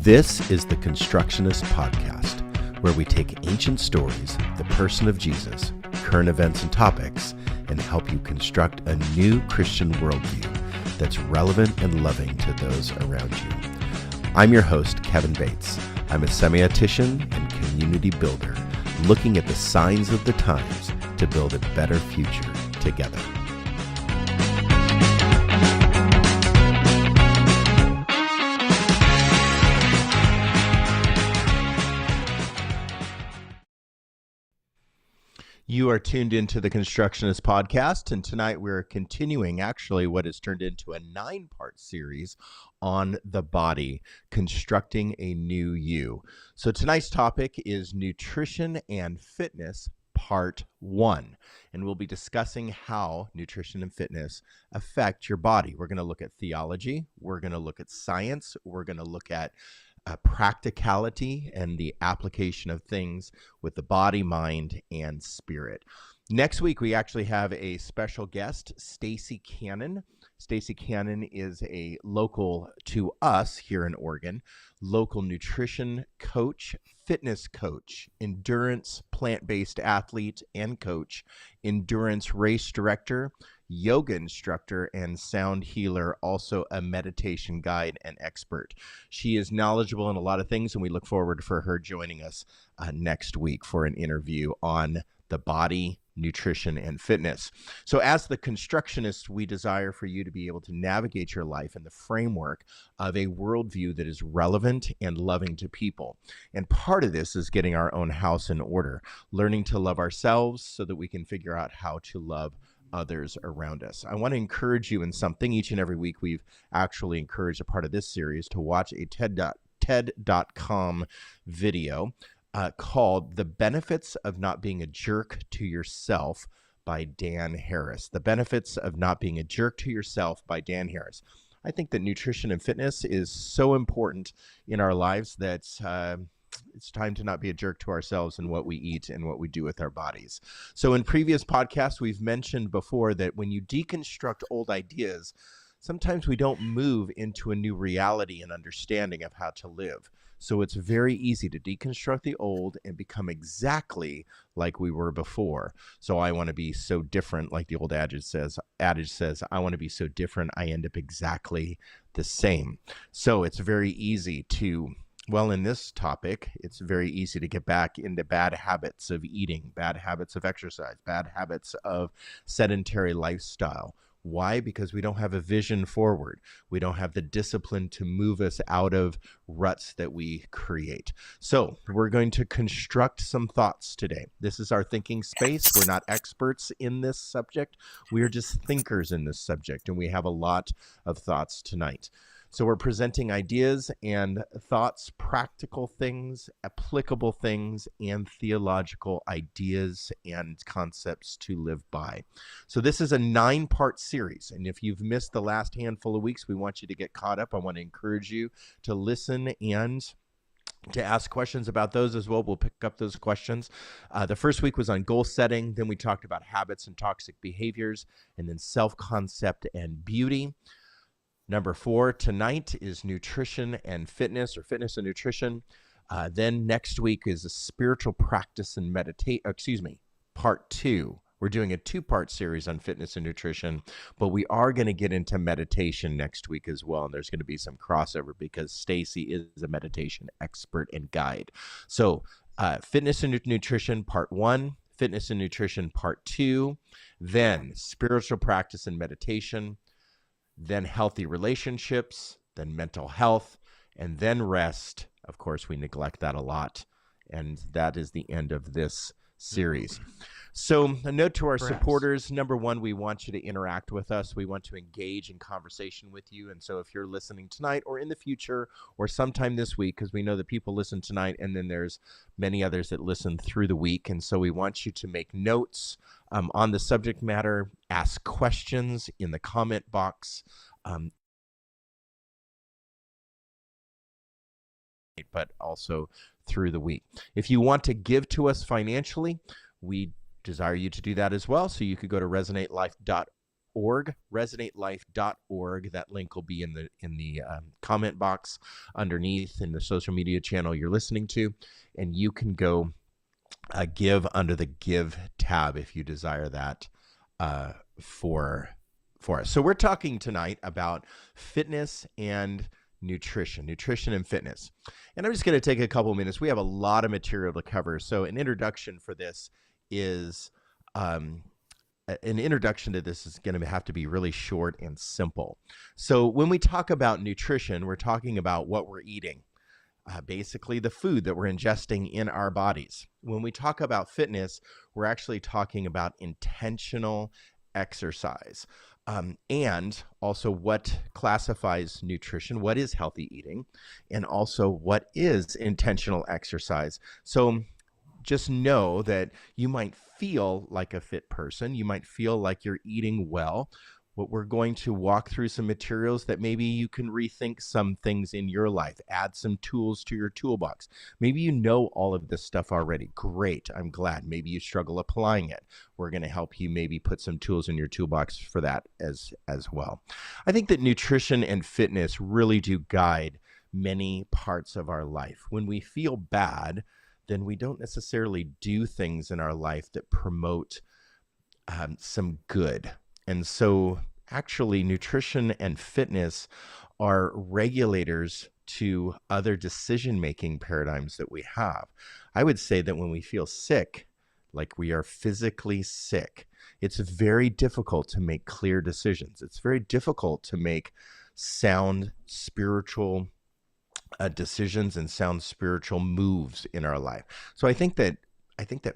This is the Constructionist Podcast, where we take ancient stories, the person of Jesus, current events and topics, and help you construct a new Christian worldview that's relevant and loving to those around you. I'm your host, Kevin Bates. I'm a semiotician and community builder, looking at the signs of the times to build a better future together. You are tuned into the Constructionist Podcast, and tonight we're continuing actually what has turned into a 9-part series on the body, constructing a new you. So tonight's topic is nutrition and fitness, part 1, and we'll be discussing how nutrition and fitness affect your body. We're going to look at theology, we're going to look at science, we're going to look at practicality and the application of things with the body, mind, and spirit. Next week, we actually have a special guest, Stacy Cannon. Stacy Cannon is a local to us here in Oregon, local nutrition coach, fitness coach, endurance plant-based athlete and coach, endurance race director, yoga instructor, and sound healer, also a meditation guide and expert. She is knowledgeable in a lot of things, and we look forward for her joining us next week for an interview on the body, nutrition, and fitness. So as the Constructionist, we desire for you to be able to navigate your life in the framework of a worldview that is relevant and loving to people. And part of this is getting our own house in order, learning to love ourselves so that we can figure out how to love others around us. I want to encourage you in something. Each and every week we've actually encouraged a part of this series to watch a TED.com video called The Benefits of Not Being a Jerk to Yourself by Dan Harris. The Benefits of Not Being a Jerk to Yourself by Dan Harris. I think that nutrition and fitness is so important in our lives that it's time to not be a jerk to ourselves in what we eat and what we do with our bodies. So in previous podcasts, we've mentioned before that when you deconstruct old ideas, sometimes we don't move into a new reality and understanding of how to live. So it's very easy to deconstruct the old and become exactly like we were before. So I want to be so different, like the old adage says, I want to be so different, I end up exactly the same. So it's very easy to, well, in this topic, it's very easy to get back into bad habits of eating, bad habits of exercise, bad habits of sedentary lifestyle. Why? Because we don't have a vision forward. We don't have the discipline to move us out of ruts that we create. So we're going to construct some thoughts today. This is our thinking space. We're not experts in this subject. We're just thinkers in this subject, and we have a lot of thoughts tonight. So we're presenting ideas and thoughts, practical things, applicable things, and theological ideas and concepts to live by. So this is a 9-part series. And if you've missed the last handful of weeks, we want you to get caught up. I want to encourage you to listen and to ask questions about those as well. We'll pick up those questions. The first week was on goal setting. Then we talked about habits and toxic behaviors, and then self-concept and beauty. Number 4 tonight is nutrition and fitness, or fitness and nutrition. Then next week is a spiritual practice and part 2. We're doing a 2-part series on fitness and nutrition, but we are going to get into meditation next week as well. And there's going to be some crossover because Stacy is a meditation expert and guide. So fitness and nutrition, part 1, fitness and nutrition, part 2, then spiritual practice and meditation, then healthy relationships, then mental health, and then rest. Of course, we neglect that a lot. And that is the end of this series. So a note to our supporters. Number 1, we want you to interact with us. We want to engage in conversation with you. And so if you're listening tonight or in the future or sometime this week, because we know that people listen tonight and then there's many others that listen through the week. And so we want you to make notes on the subject matter, ask questions in the comment box, but also through the week. If you want to give to us financially, we desire you to do that as well. So you could go to resonatelife.org resonatelife.org, resonatelife.org. That link will be in the comment box underneath in the social media channel you're listening to, and you can go give under the Give tab if you desire that for us. So we're talking tonight about fitness and nutrition and fitness. And I'm just going to take a couple minutes. We have a lot of material to cover. So an introduction for this is an introduction to this is going to have to be really short and simple. So when we talk about nutrition, we're talking about what we're eating. Basically the food that we're ingesting in our bodies. When we talk about fitness, we're actually talking about intentional exercise. And also what classifies nutrition, what is healthy eating, and also what is intentional exercise. So just know that you might feel like a fit person. You might feel like you're eating well. What we're going to walk through some materials that maybe you can rethink some things in your life, add some tools to your toolbox. Maybe you know all of this stuff already. Great, I'm glad. Maybe you struggle applying it. We're going to help you maybe put some tools in your toolbox for that as well. I think that nutrition and fitness really do guide many parts of our life. When we feel bad, then we don't necessarily do things in our life that promote some good. And so actually nutrition and fitness are regulators to other decision-making paradigms that we have. I would say that when we feel sick, like we are physically sick, it's very difficult to make clear decisions. It's very difficult to make sound spiritual decisions and sound spiritual moves in our life. So I think that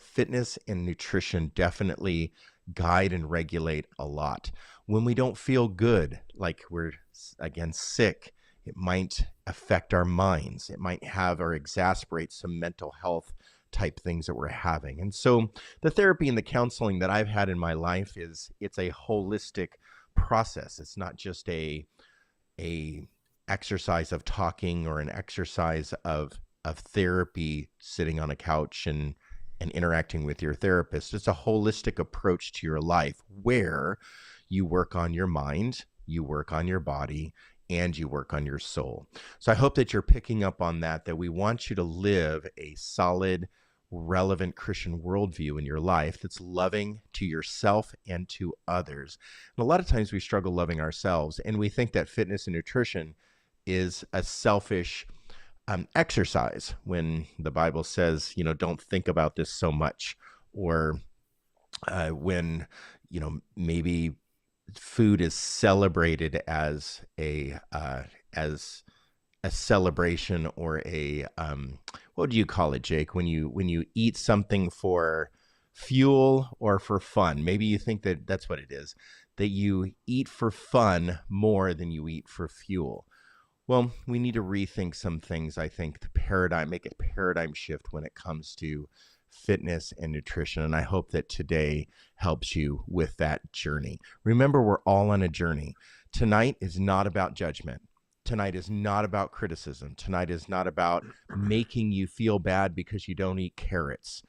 fitness and nutrition definitely guide and regulate a lot. When we don't feel good, like we're again sick, it might affect our minds. It might have or exasperate some mental health type things that we're having. And so the therapy and the counseling that I've had in my life it's a holistic process. It's not just a exercise of talking or an exercise of therapy sitting on a couch and interacting with your therapist. It's a holistic approach to your life where you work on your mind, you work on your body, and you work on your soul. So I hope that you're picking up on that we want you to live a solid, relevant Christian worldview in your life that's loving to yourself and to others. And a lot of times we struggle loving ourselves, and we think that fitness and nutrition is a selfish exercise, when the Bible says, don't think about this so much, or when, maybe food is celebrated as a celebration, or a what do you call it, Jake? When you eat something for fuel or for fun, maybe you think that that's what it is, that you eat for fun more than you eat for fuel. Well, we need to rethink some things. I think make a paradigm shift when it comes to fitness and nutrition. And I hope that today helps you with that journey. Remember, we're all on a journey. Tonight is not about judgment. Tonight is not about criticism. Tonight is not about making you feel bad because you don't eat carrots.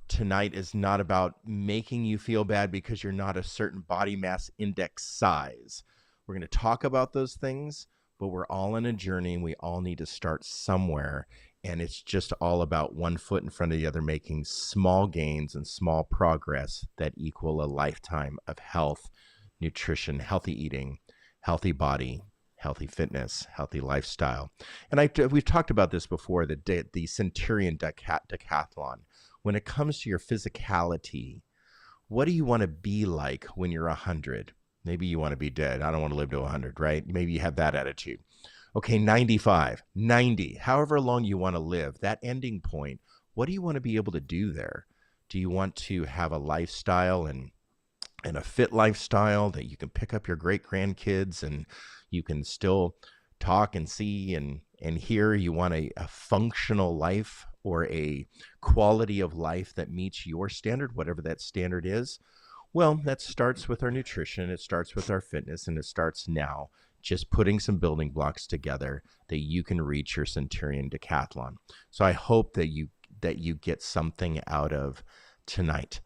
Tonight is not about making you feel bad because you're not a certain body mass index size. We're going to talk about those things, but we're all on a journey, and we all need to start somewhere. And it's just all about one foot in front of the other, making small gains and small progress that equal a lifetime of health, nutrition, healthy eating, healthy body, healthy fitness, healthy lifestyle. And we've talked about this before, the Centurion Decathlon. When it comes to your physicality, what do you want to be like when you're 100? Maybe you want to be dead. I don't want to live to 100, right? Maybe you have that attitude. Okay, 95, 90, however long you want to live, that ending point, what do you want to be able to do there? Do you want to have a lifestyle and a fit lifestyle that you can pick up your great grandkids and you can still talk and see and hear? You want a functional life, or a quality of life that meets your standard, whatever that standard is? Well, that starts with our nutrition, it starts with our fitness, and it starts now just putting some building blocks together that you can reach your Centurion Decathlon. So I hope that you get something out of tonight.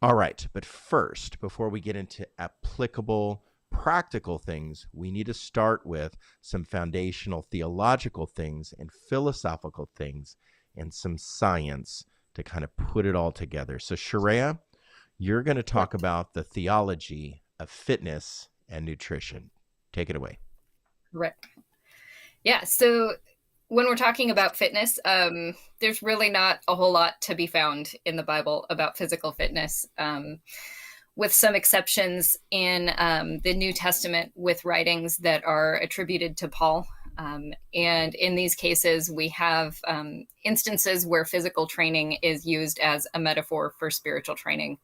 All right. But first, before we get into applicable, practical things, we need to start with some foundational theological things and philosophical things and some science to kind of put it all together. So, Sharia, you're going to talk about the theology of fitness and nutrition. Take it away. Right. Yeah. So when we're talking about fitness, there's really not a whole lot to be found in the Bible about physical fitness, with some exceptions in the New Testament with writings that are attributed to Paul. And in these cases, we have instances where physical training is used as a metaphor for spiritual training.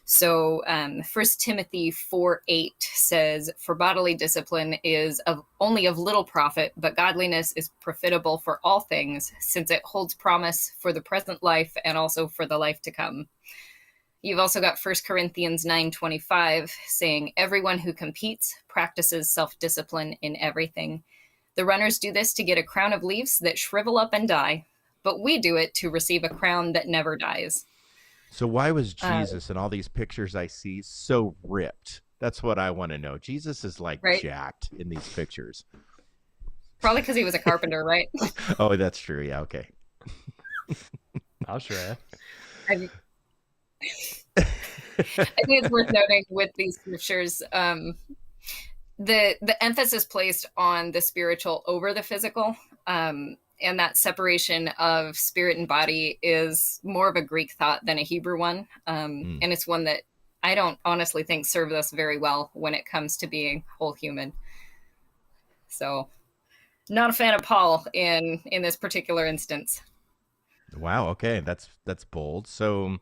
So 1 Timothy 4:8 says, "For bodily discipline is only of little profit, but godliness is profitable for all things, since it holds promise for the present life and also for the life to come." You've also got 1 Corinthians 9:25 saying, "Everyone who competes practices self-discipline in everything. The runners do this to get a crown of leaves that shrivel up and die, but we do it to receive a crown that never dies." So why was Uh, Jesus in all these pictures I see so ripped? That's what I want to know. Jesus is like right? jacked in these pictures. Probably because he was a carpenter, right? Oh, that's true. Yeah, okay. I'll try. I, I think it's worth noting with these scriptures, the emphasis placed on the spiritual over the physical, and that separation of spirit and body is more of a Greek thought than a Hebrew one, and it's one that I don't honestly think serves us very well when it comes to being whole human. So, not a fan of Paul in this particular instance. Wow, okay. That's bold. So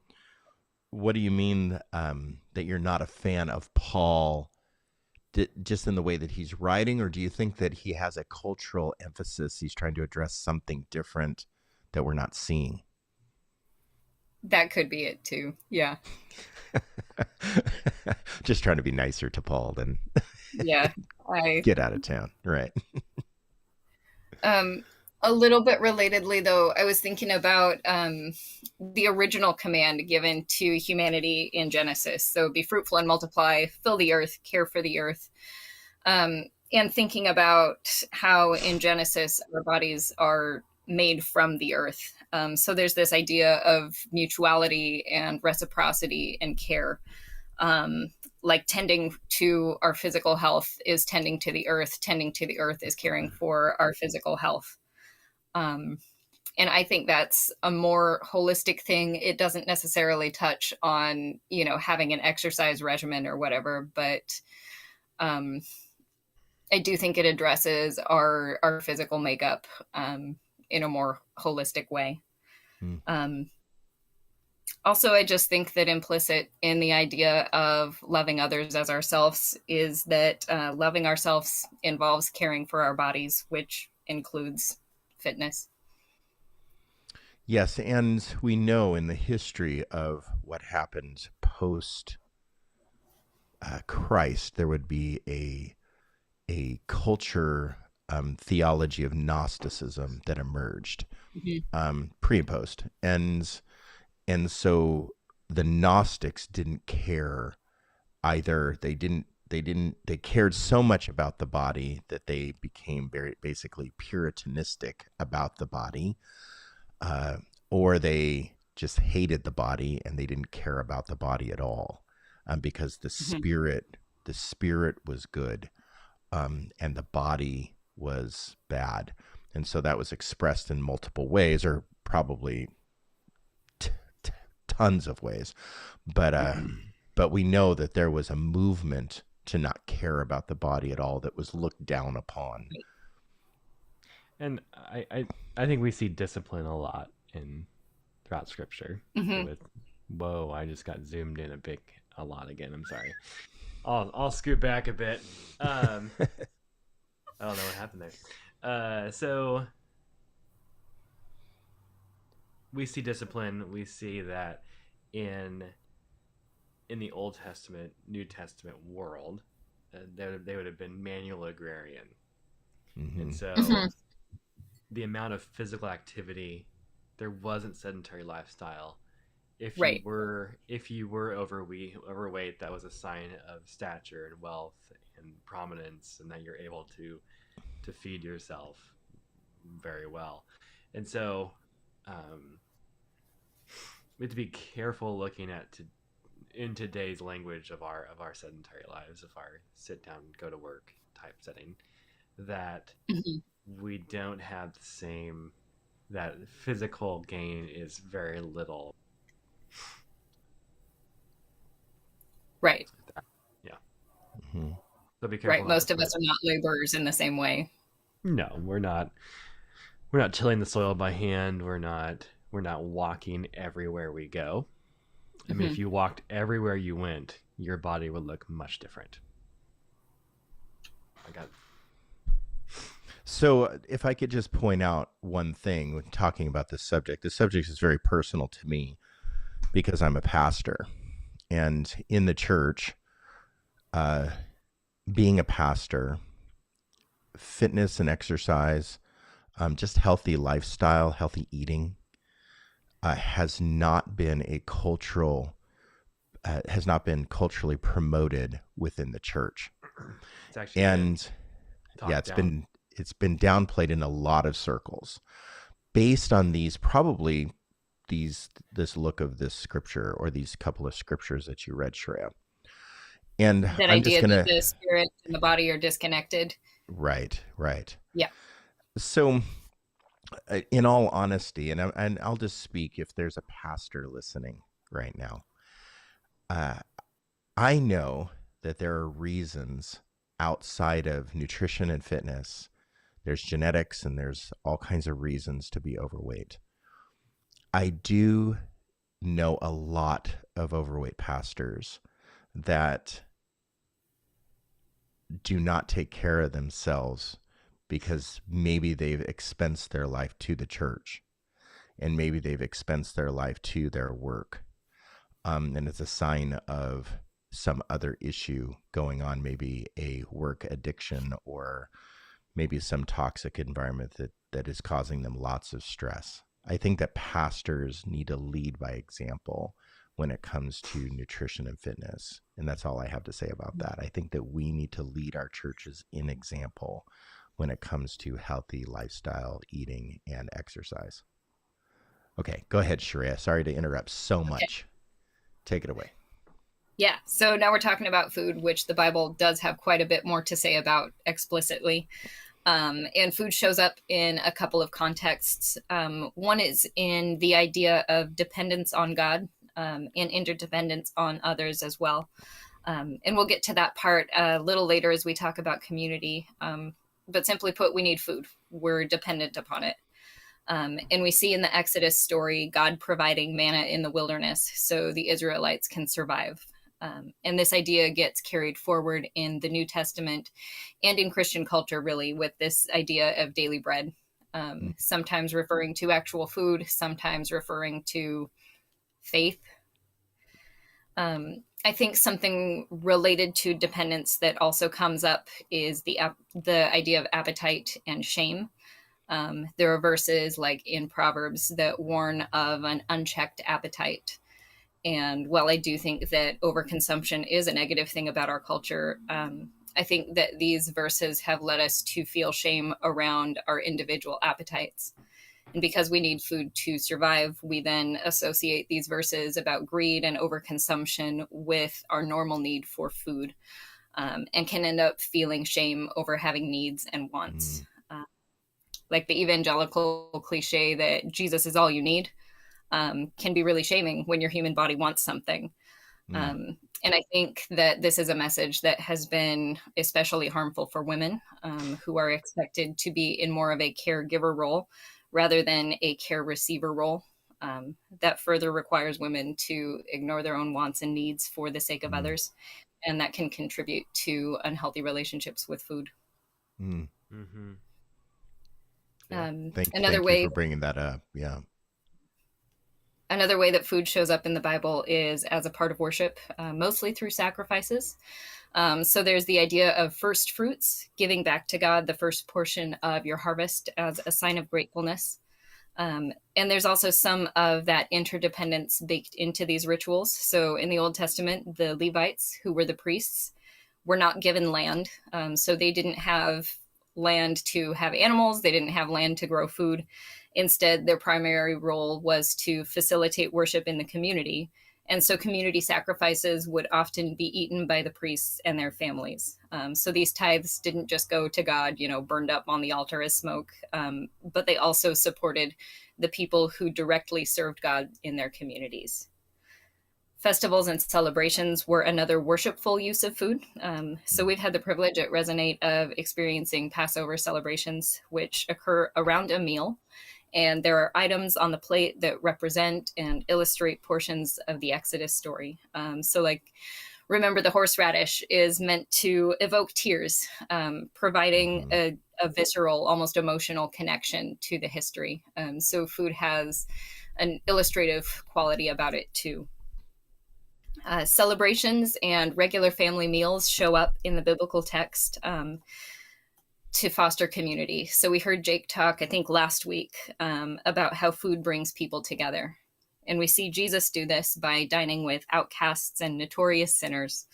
what do you mean that you're not a fan of Paul just in the way that he's writing, or do you think that he has a cultural emphasis? He's trying to address something different that we're not seeing. That could be it too. Yeah. Just trying to be nicer to Paul than Yeah. I get out of town. Right. A little bit relatedly, though, I was thinking about the original command given to humanity in Genesis. So be fruitful and multiply, fill the earth, care for the earth. And thinking about how in Genesis our bodies are made from the earth. So there's this idea of mutuality and reciprocity and care. Like tending to our physical health is tending to the earth is caring for our physical health. And I think that's a more holistic thing. It doesn't necessarily touch on, having an exercise regimen or whatever, but I do think it addresses our physical makeup in a more holistic way. Mm. Also, I just think that implicit in the idea of loving others as ourselves is that loving ourselves involves caring for our bodies, which includes fitness. Yes, and we know in the history of what happened post Christ, there would be a culture theology of Gnosticism that emerged pre and post, and so the Gnostics didn't care either. They cared so much about the body that they became very basically puritanistic about the body, or they just hated the body and they didn't care about the body at all, because the spirit was good, and the body was bad. And so that was expressed in multiple ways, or probably tons of ways. But we know that there was a movement to not care about the body at all that was looked down upon. And I think we see discipline a lot throughout Scripture. Whoa, I just got zoomed in a lot again. I'm sorry. I'll scoot back a bit. I don't know what happened there. So we see discipline. We see that in the Old Testament, New Testament world, they would have been manual agrarian, and so the amount of physical activity, there wasn't sedentary lifestyle, Right. if you were overweight, that was a sign of stature and wealth and prominence, and that you're able to feed yourself very well. And so we have to be careful looking at in today's language of our sedentary lives, of our sit down, go to work type setting, that we don't have the same, that physical gain is very little. Right. Yeah. Mhm. So be careful. Right. Most of us are not laborers in the same way. No, we're not. We're not tilling the soil by hand. We're not walking everywhere we go. I mean, if you walked everywhere you went, your body would look much different. So if I could just point out one thing when talking about this subject, the subject is very personal to me because I'm a pastor. And in the church, being a pastor, fitness and exercise, just healthy lifestyle, healthy eating, has not been culturally promoted within the church. It's actually it's been downplayed in a lot of circles based on this look of this scripture, or these couple of scriptures that you read, Shreya. And that idea that the spirit and the body are disconnected. Right. Yeah. So in all honesty, and I'll just speak if there's a pastor listening right now, I know that there are reasons outside of nutrition and fitness. There's genetics and there's all kinds of reasons to be overweight. I do know a lot of overweight pastors that do not take care of themselves because maybe they've expensed their life to the church, and maybe they've expensed their life to their work. And it's a sign of some other issue going on, maybe a work addiction, or maybe some toxic environment that is causing them lots of stress. I think that pastors need to lead by example when it comes to nutrition and fitness. And that's all I have to say about that. I think that we need to lead our churches in example when it comes to healthy lifestyle, eating, and exercise. Okay, go ahead, Shreya. Sorry to interrupt so much. Take it away. Yeah, so now we're talking about food, which the Bible does have quite a bit more to say about explicitly. And food shows up in a couple of contexts. One is in the idea of dependence on God, and interdependence on others as well. And we'll get to that part a little later as we talk about community. But simply put, we need food. We're dependent upon it. And we see in the Exodus story, God providing manna in the wilderness so the Israelites can survive. And this idea gets carried forward in the New Testament and in Christian culture, really, with this idea of daily bread, sometimes referring to actual food, sometimes referring to faith. I think something related to dependence that also comes up is the idea of appetite and shame. There are verses like in Proverbs that warn of an unchecked appetite. And while I do think that overconsumption is a negative thing about our culture, I think that these verses have led us to feel shame around our individual appetites. And because we need food to survive, we then associate these verses about greed and overconsumption with our normal need for food, and can end up feeling shame over having needs and wants. Like the evangelical cliche that Jesus is all you need, can be really shaming when your human body wants something. And I think that this is a message that has been especially harmful for women, who are expected to be in more of a caregiver role rather than a care receiver role. That further requires women to ignore their own wants and needs for the sake of others. And that can contribute to unhealthy relationships with food. Mm-hmm. Yeah. Thank you for bringing that up. Yeah. Another way that food shows up in the Bible is as a part of worship, mostly through sacrifices. So there's the idea of first fruits, giving back to God the first portion of your harvest as a sign of gratefulness. And there's also some of that interdependence baked into these rituals. So in the Old Testament, the Levites, who were the priests, were not given land. So they didn't have land to have animals, they didn't have land to grow food. Instead, their primary role was to facilitate worship in the community. And so community sacrifices would often be eaten by the priests and their families. So these tithes didn't just go to God, burned up on the altar as smoke, but they also supported the people who directly served God in their communities. Festivals and celebrations were another worshipful use of food. So we've had the privilege at Resonate of experiencing Passover celebrations, which occur around a meal. And there are items on the plate that represent and illustrate portions of the Exodus story. So remember, the horseradish is meant to evoke tears, providing a visceral, almost emotional connection to the history. So food has an illustrative quality about it too. Celebrations and regular family meals show up in the biblical text to foster community. So we heard Jake talk, I think last week, about how food brings people together. And we see Jesus do this by dining with outcasts and notorious sinners.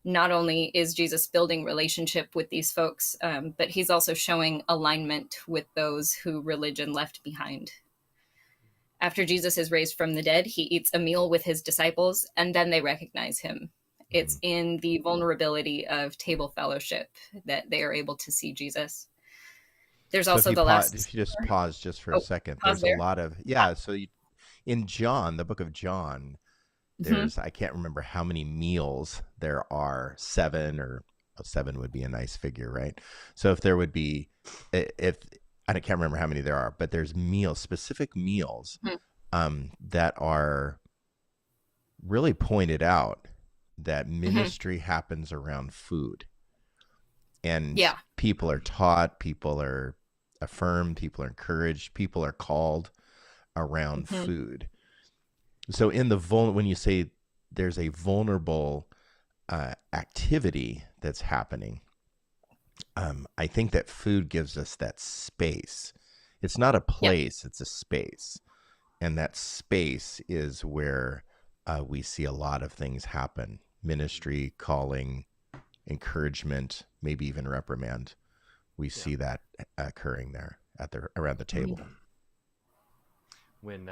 Not only is Jesus building relationship with these folks, but he's also showing alignment with those who religion left behind. After Jesus is raised from the dead, he eats a meal with his disciples, and then they recognize him. It's in the vulnerability of table fellowship that they are able to see Jesus. There's also the last. If you just pause just for a second, there's a lot of So in John, the book of John, there's I can't remember how many meals there are. 7 or 7 would be a nice figure, right? So if there would be, if I can't remember how many there are, but there's specific meals that are really pointed out that ministry happens around food, and people are taught, people are affirmed, people are encouraged, people are called around food. So in the when you say there's a vulnerable activity that's happening, I think that food gives us that space. It's not a place, it's a space. And that space is where we see a lot of things happen. Ministry, calling, encouragement, maybe even reprimand. We see that occurring there around the table. When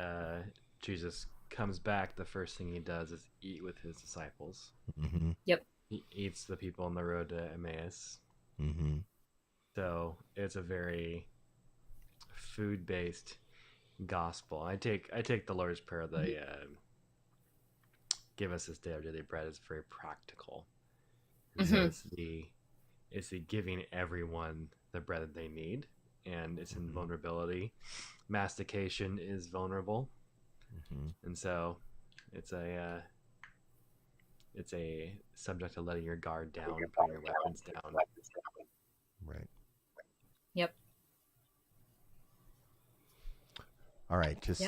Jesus comes back, the first thing he does is eat with his disciples. Yep. He eats the people on the road to Emmaus. So it's a very food-based gospel. I take the Lord's Prayer, give us this day our daily bread, is very practical. So it's the giving everyone the bread that they need, and it's in vulnerability. Mastication is vulnerable, and so it's a subject to letting your guard down, putting your weapons down. Right. Yep. All right, just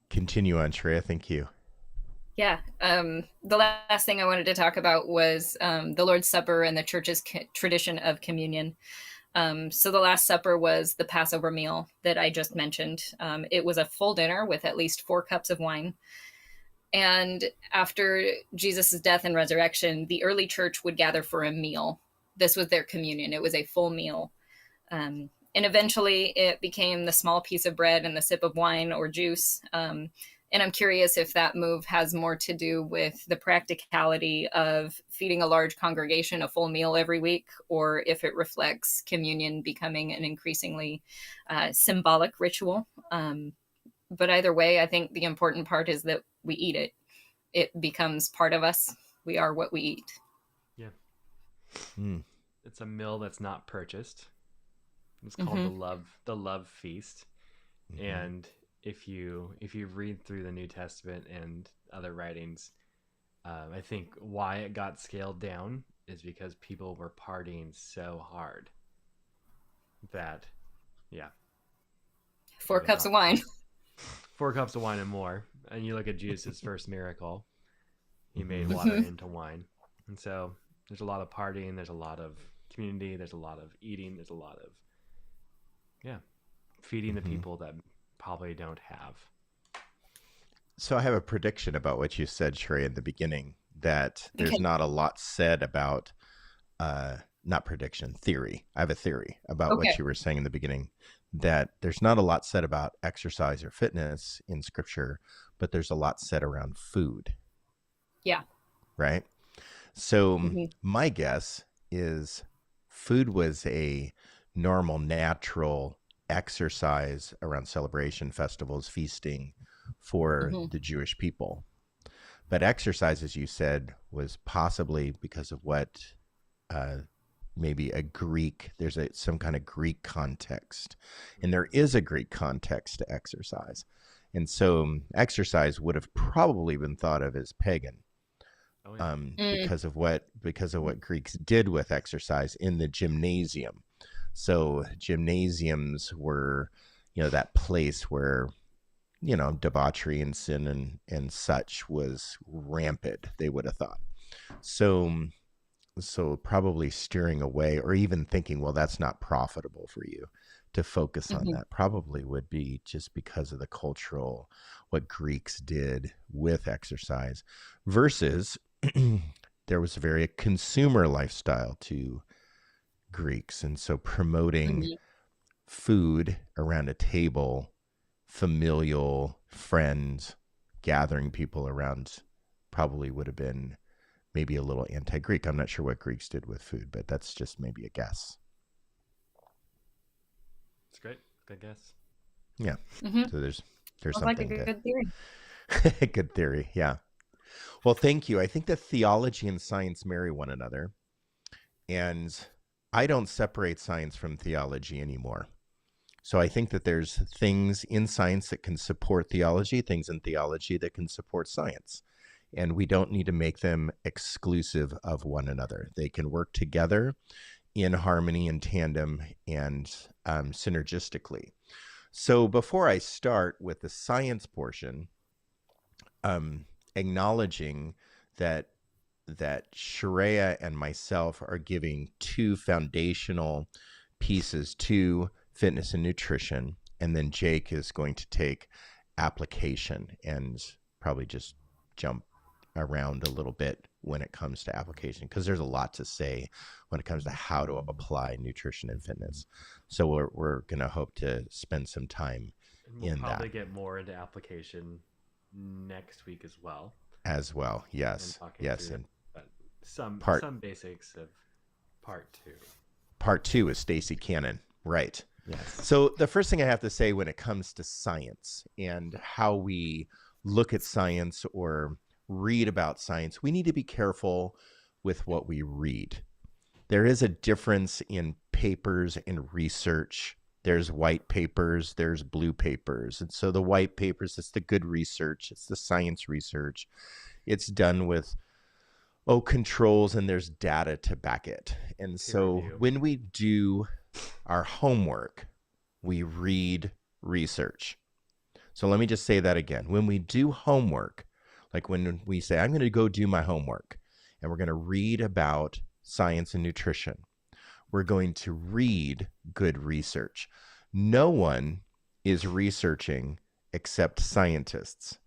continue on, Shreya. Thank you. Yeah. The last thing I wanted to talk about was the Lord's Supper and the church's tradition of communion. So the Last Supper was the Passover meal that I just mentioned. It was a full dinner with at least 4 cups of wine. And after Jesus' death and resurrection, the early church would gather for a meal. This was their communion. It was a full meal. And eventually it became the small piece of bread and the sip of wine or juice. And I'm curious if that move has more to do with the practicality of feeding a large congregation a full meal every week, or if it reflects communion becoming an increasingly symbolic ritual. But either way, I think the important part is that we eat it. It becomes part of us. We are what we eat. Yeah. It's a meal that's not purchased. It's called the love feast. And if you read through the New Testament and other writings, I think why it got scaled down is because people were partying so hard that 4 cups of wine. 4 cups of wine and more. And you look at Jesus' first miracle, he made water into wine. And so there's a lot of partying, there's a lot of community, there's a lot of eating, there's a lot of feeding the people that probably don't have. So I have a prediction about what you said, Sheree, in the beginning, that there's Okay. not a lot said about, not prediction, theory. I have a theory about Okay. what you were saying in the beginning, that there's not a lot said about exercise or fitness in scripture, but there's a lot said around food, Yeah. right? So Hmm. my guess is food was a normal, natural exercise around celebration, festivals, feasting for Hmm. the Jewish people. But exercise, as you said, was possibly because of what, uh, maybe a Greek, there's some kind of Greek context. And there is a Greek context to exercise. And so exercise would have probably been thought of as pagan, Oh yeah. Mm. because of what Greeks did with exercise in the gymnasium. So gymnasiums were, that place where, debauchery and sin and such was rampant, they would have thought. So probably steering away or even thinking, well, that's not profitable for you to focus on Hmm. that, probably would be just because of the cultural, what Greeks did with exercise versus there was a very consumer lifestyle to Greeks. And so promoting Hmm. food around a table, familial, friends, gathering people around, probably would have been maybe a little anti-Greek. I'm not sure what Greeks did with food, but that's just maybe a guess. It's great. Good guess. Yeah. Hmm. So there's Sounds like a something good theory. to good theory. Yeah. Well, thank you. I think that theology and science marry one another, and I don't separate science from theology anymore. So I think that there's things in science that can support theology, things in theology that can support science. And we don't need to make them exclusive of one another. They can work together in harmony and tandem and synergistically. So before I start with the science portion, acknowledging that Sharia and myself are giving two foundational pieces to fitness and nutrition, and then Jake is going to take application and probably just jump around a little bit when it comes to application, because there's a lot to say when it comes to how to apply nutrition and fitness. So we're going to hope to spend some time And we'll in probably that get more into application next week as well, as well. and Yes, talking yes. through And some part basics of part 2. part two is Stacy Cannon, right? Yes. So the first thing I have to say when it comes to science and how we look at science or read about science, we need to be careful with what we read. There is a difference in papers and research. There's white papers, there's blue papers. And so the white papers, it's the good research, it's the science research. It's done with controls, and there's data to back it. And Peer so review. when we do our homework, we read research. So let me just say that again. When we do homework, like when we say, I'm going to go do my homework, and we're going to read about science and nutrition, we're going to read good research. No one is researching except scientists.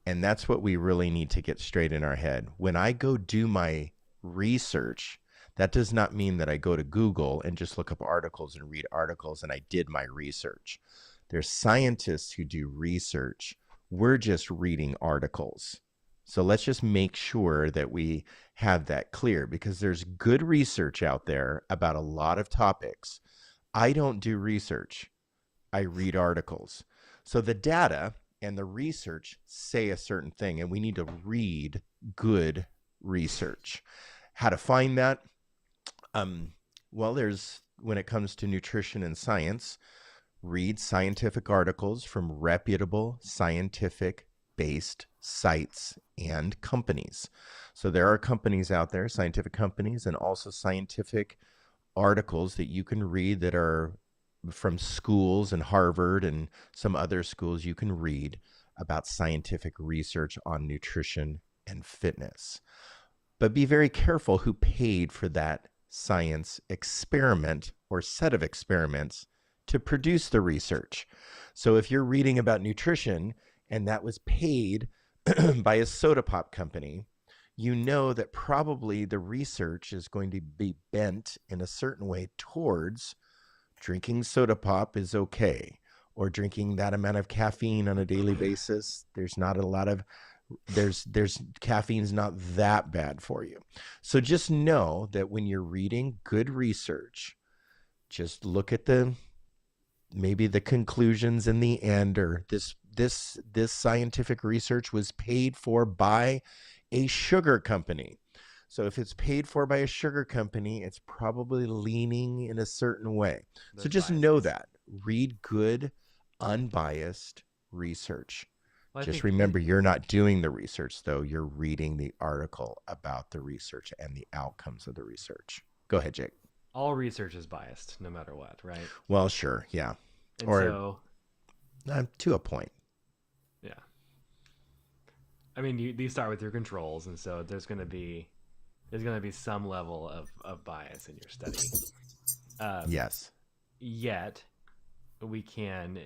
And that's what we really need to get straight in our head. When I go do my research, that does not mean that I go to Google and just look up articles and read articles and I did my research. There's scientists who do research. We're just reading articles. So let's just make sure that we have that clear, because there's good research out there about a lot of topics. I don't do research. I read articles. So the data and the research say a certain thing, and we need to read good research. How to find that? Well, there's, when it comes to nutrition and science, read scientific articles from reputable scientific based sites and companies. So there are companies out there, scientific companies, and also scientific articles that you can read that are from schools and Harvard and some other schools. You can read about scientific research on nutrition and fitness. But be very careful who paid for that science experiment or set of experiments to produce the research. So if you're reading about nutrition and that was paid by a soda pop company, you know that probably the research is going to be bent in a certain way towards drinking soda pop is okay, or drinking that amount of caffeine on a daily basis. There's not a lot of there's caffeine's not that bad for you. So just know that when you're reading good research, just look at maybe the conclusions in the end, or this scientific research was paid for by a sugar company. So if it's paid for by a sugar company, it's probably leaning in a certain way. So just know that. Read good, unbiased research. Well, just remember, you're not doing the research, though. You're reading the article about the research and the outcomes of the research. Go ahead, Jake. All research is biased, no matter what, right? Well, sure, yeah. And or so, to a point. Yeah. I mean, you start with your controls, and so there's going to be some level of bias in your study. Yes. Yet, we can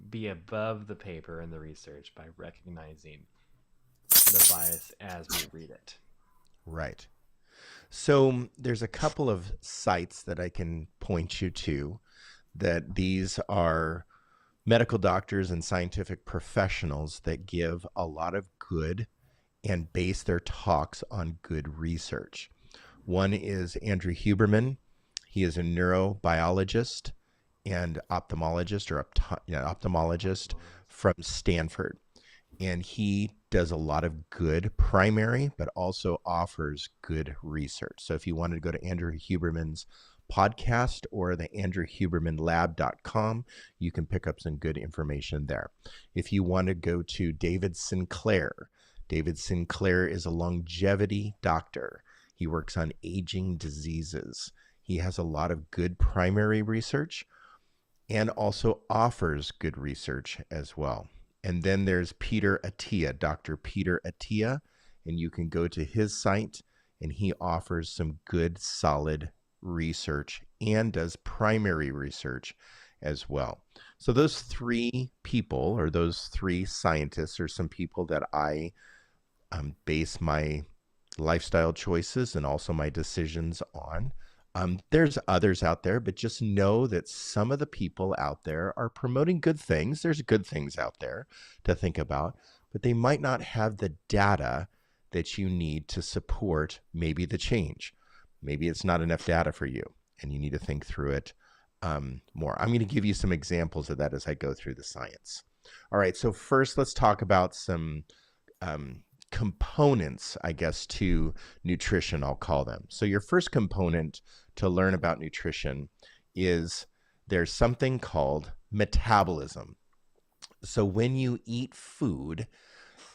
be above the paper and the research by recognizing the bias as we read it. Right. So there's a couple of sites that I can point you to, that these are medical doctors and scientific professionals that give a lot of good and base their talks on good research. One is Andrew Huberman. He is a neurobiologist and ophthalmologist from Stanford. And he does a lot of good primary, but also offers good research. So if you wanted to go to Andrew Huberman's podcast or the andrewhubermanlab.com, you can pick up some good information there. If you want to go to David Sinclair is a longevity doctor. He works on aging diseases. He has a lot of good primary research and also offers good research as well. And then there's Peter Attia, Dr. Peter Attia, and you can go to his site, and he offers some good, solid research and does primary research as well. So those three people, or those three scientists, are some people that I base my lifestyle choices and also my decisions on. There's others out there, but just know that some of the people out there are promoting good things. There's good things out there to think about, but they might not have the data that you need to support maybe the change. Maybe it's not enough data for you, and you need to think through it more. I'm going to give you some examples of that as I go through the science. All right, so first let's talk about some components, I guess, to nutrition, I'll call them. So your first component to learn about nutrition is there's something called metabolism. So when you eat food,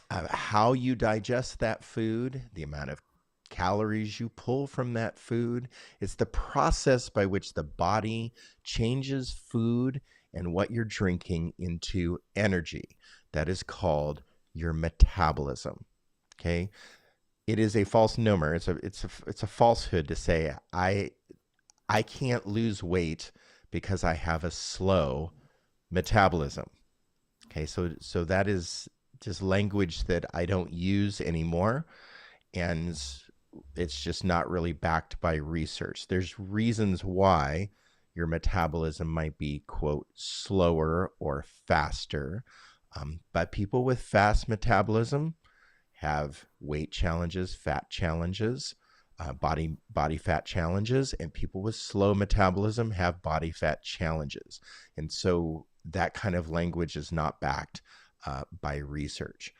how you digest that food, the amount of calories you pull from that food, it's the process by which the body changes food and what you're drinking into energy. That is called your metabolism. Okay, it is a false nomer. It's a falsehood to say I can't lose weight because I have a slow metabolism. Okay, so that is just language that I don't use anymore, and it's just not really backed by research. There's reasons why your metabolism might be, quote, slower or faster, but people with fast metabolism have weight challenges, fat challenges, body fat challenges, and people with slow metabolism have body fat challenges. And so that kind of language is not backed by research.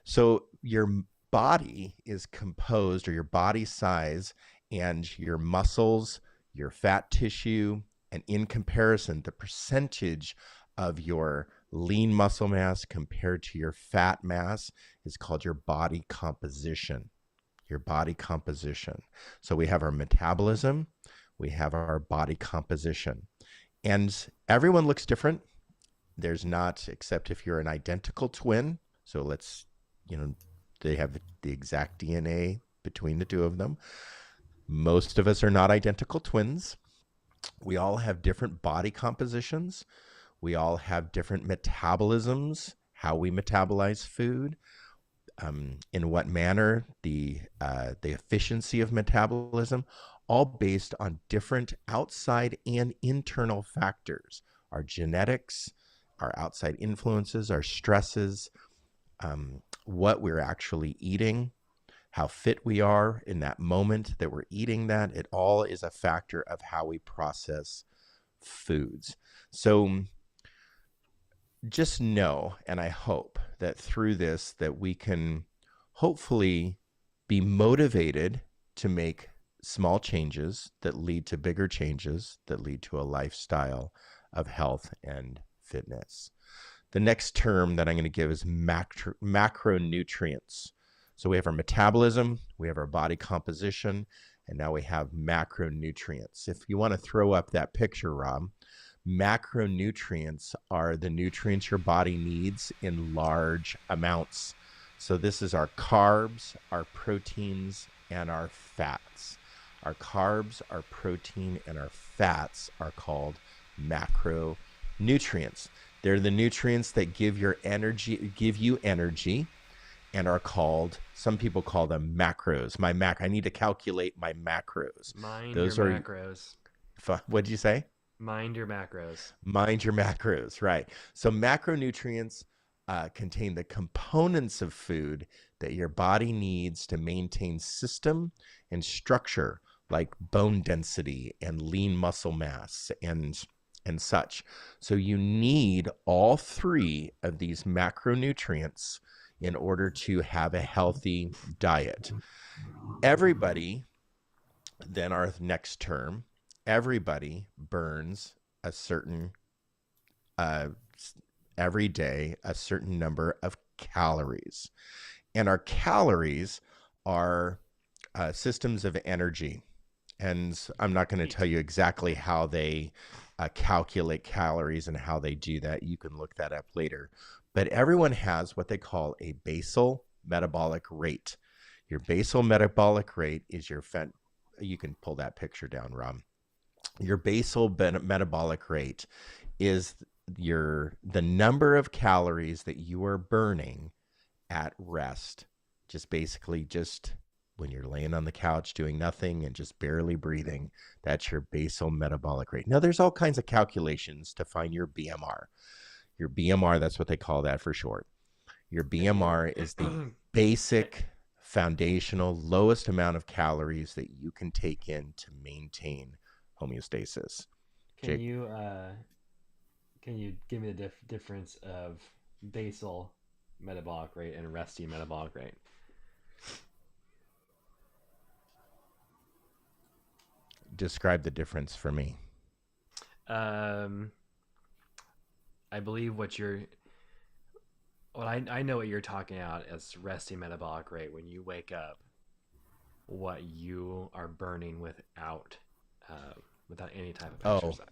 So your body is composed, or your body size and your muscles, your fat tissue, and in comparison, the percentage of your lean muscle mass compared to your fat mass is called your body composition. Your body composition. So we have our metabolism, we have our body composition, and everyone looks different. There's not, except if you're an identical twin. So they have the exact DNA between the two of them. Most of us are not identical twins. We all have different body compositions. We all have different metabolisms, how we metabolize food, in what manner, the efficiency of metabolism, all based on different outside and internal factors. Our genetics, our outside influences, our stresses, what we're actually eating, how fit we are in that moment that we're eating that. It all is a factor of how we process foods. So just know, and I hope that through this that we can hopefully be motivated to make small changes that lead to bigger changes that lead to a lifestyle of health and fitness. The next term that I'm going to give is macronutrients. So we have our metabolism, we have our body composition, and now we have macronutrients. If you want to throw up that picture, Rob, macronutrients are the nutrients your body needs in large amounts. So this is our carbs, our proteins, and our fats. Our carbs, our protein, and our fats are called macronutrients. They're the nutrients that give you energy, and are called, some people call them macros. I need to calculate my macros. Mind Those your are macros. What did you say? Mind your macros. Mind your macros, right. So macronutrients contain the components of food that your body needs to maintain system and structure, like bone density and lean muscle mass and such. So you need all three of these macronutrients in order to have a healthy diet. Everybody, then our next term, everybody burns a certain, every day, a certain number of calories. And our calories are systems of energy. And I'm not going to tell you exactly how they calculate calories and how they do that. You can look that up later. But everyone has what they call a basal metabolic rate. Your basal metabolic rate is you can pull that picture down, Rob. Your basal metabolic rate is the number of calories that you are burning at rest. Just when you're laying on the couch doing nothing and just barely breathing, that's your basal metabolic rate. Now, there's all kinds of calculations to find your BMR. Your BMR, that's what they call that for short. Your BMR is the basic, foundational, lowest amount of calories that you can take in to maintain homeostasis. Can you give me the difference of basal metabolic rate and resting metabolic rate? Describe the difference for me. I believe I know what you're talking about as resting metabolic rate, when you wake up, what you are burning without any type of exercise.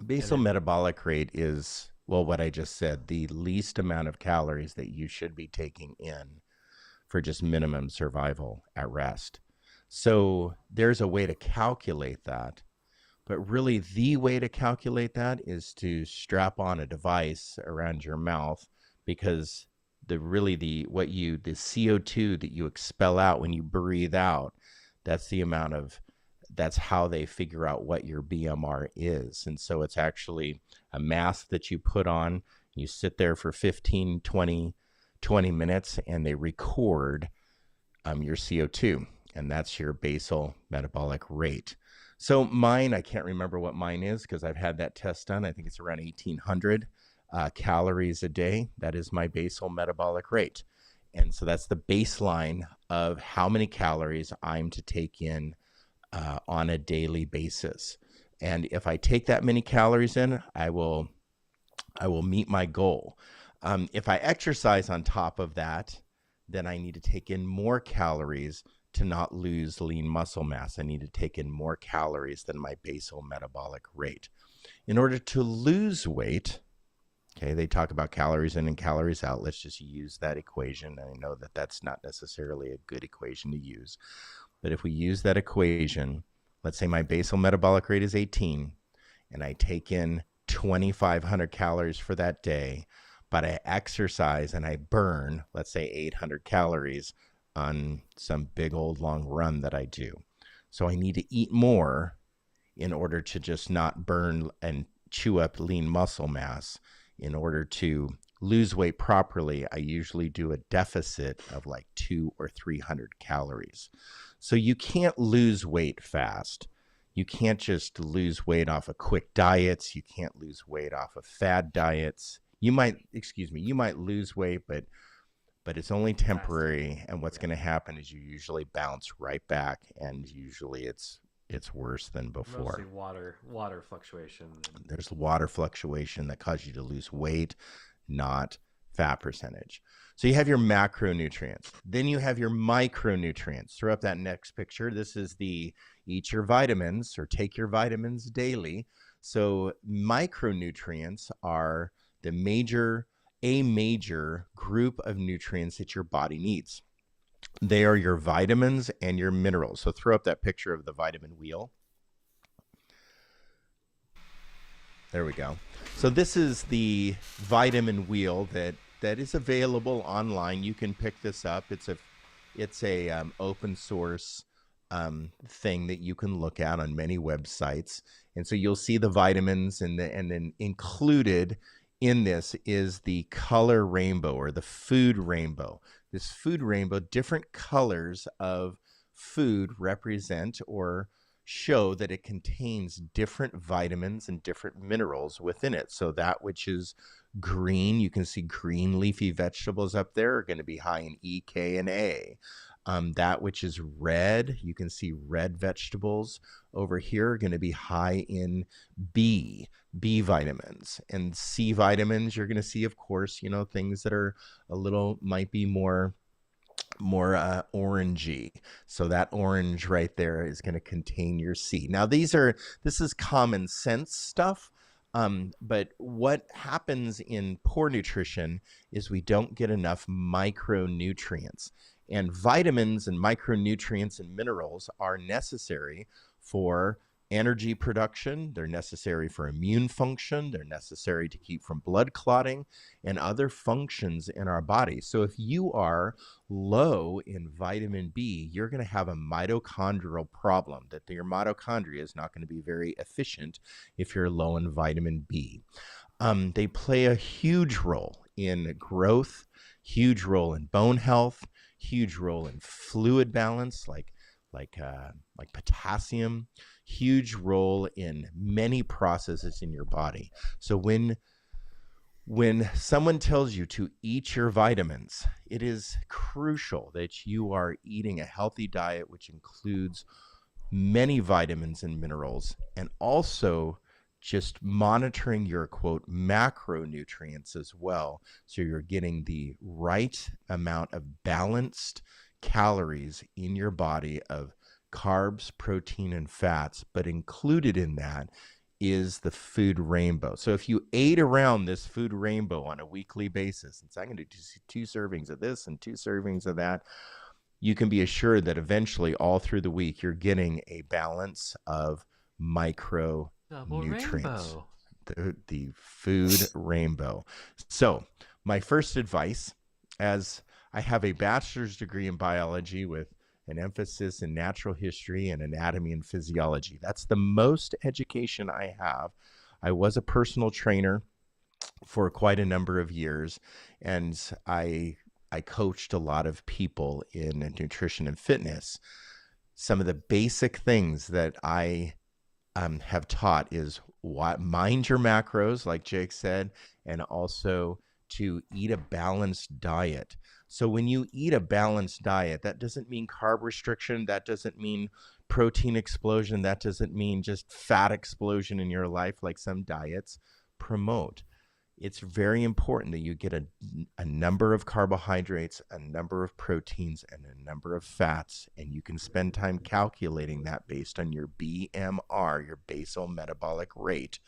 Basal metabolic rate is, well, what I just said, the least amount of calories that you should be taking in for just minimum survival at rest. So there's a way to calculate that. But really, the way to calculate that is to strap on a device around your mouth, because the CO2 that you expel out when you breathe out, that's how they figure out what your BMR is. And so it's actually a mask that you put on. You sit there for 15, 20 minutes, and they record your CO2, and that's your basal metabolic rate. So mine, I can't remember what mine is because I've had that test done. I think it's around 1,800 calories a day. That is my basal metabolic rate. And so that's the baseline of how many calories I'm to take in on a daily basis. And if I take that many calories in, I will meet my goal. If I exercise on top of that, then I need to take in more calories to not lose lean muscle mass. I need to take in more calories than my basal metabolic rate. In order to lose weight, okay, they talk about calories in and calories out. Let's just use that equation. I know that that's not necessarily a good equation to use, but if we use that equation, let's say my basal metabolic rate is 18, and I take in 2,500 calories for that day, but I exercise and I burn, let's say 800 calories on some big old long run that I do. So I need to eat more in order to just not burn and chew up lean muscle mass. In order to lose weight properly, I usually do a deficit of like 200 or 300 calories. So you can't lose weight fast. You can't just lose weight off of quick diets. You can't lose weight off of fad diets. You might lose weight, but it's only temporary. And what's going to happen is you usually bounce right back, and usually it's worse than before. Mostly water fluctuation. There's water fluctuation that causes you to lose weight, not fat percentage. So you have your macronutrients. Then you have your micronutrients. Throw up that next picture. This is the eat your vitamins or take your vitamins daily. So micronutrients are a major group of nutrients that your body needs. They are your vitamins and your minerals. So throw up that picture of the vitamin wheel. There we go. So this is the vitamin wheel that is available online. You can pick this up. It's a open source thing that you can look at on many websites. And so you'll see the vitamins, and then included in this is the color rainbow, or the food rainbow. This food rainbow, different colors of food represent or show that it contains different vitamins and different minerals within it. So that which is green, you can see green leafy vegetables up there are going to be high in E, K, and A. That which is red, you can see red vegetables over here are going to be high in B vitamins. And C vitamins, you're going to see, of course, things that are might be more orangey. So that orange right there is going to contain your C. Now this is common sense stuff. But what happens in poor nutrition is we don't get enough micronutrients. And vitamins and micronutrients and minerals are necessary for energy production. They're necessary for immune function. They're necessary to keep from blood clotting and other functions in our body. So if you are low in vitamin B, you're going to have a mitochondrial problem, that your mitochondria is not going to be very efficient if you're low in vitamin B. They play a huge role in growth, huge role in bone health, huge role in fluid balance, like potassium, huge role in many processes in your body. So when someone tells you to eat your vitamins, it is crucial that you are eating a healthy diet, which includes many vitamins and minerals, and also just monitoring your, quote, macronutrients as well. So you're getting the right amount of balanced calories in your body of carbs, protein, and fats, but included in that is the food rainbow. So if you ate around this food rainbow on a weekly basis, and so I'm going to do 2 servings of this and 2 servings of that, you can be assured that eventually all through the week, you're getting a balance of micronutrients. The food rainbow. So my first advice, as I have a bachelor's degree in biology with an emphasis in natural history and anatomy and physiology. That's the most education I have. I was a personal trainer for quite a number of years, and I coached a lot of people in nutrition and fitness. Some of the basic things that I have taught is mind your macros, like Jake said, and also to eat a balanced diet. So when you eat a balanced diet, that doesn't mean carb restriction. That doesn't mean protein explosion. That doesn't mean just fat explosion in your life like some diets promote. It's very important that you get a number of carbohydrates, a number of proteins, and a number of fats, and you can spend time calculating that based on your BMR, your basal metabolic rate,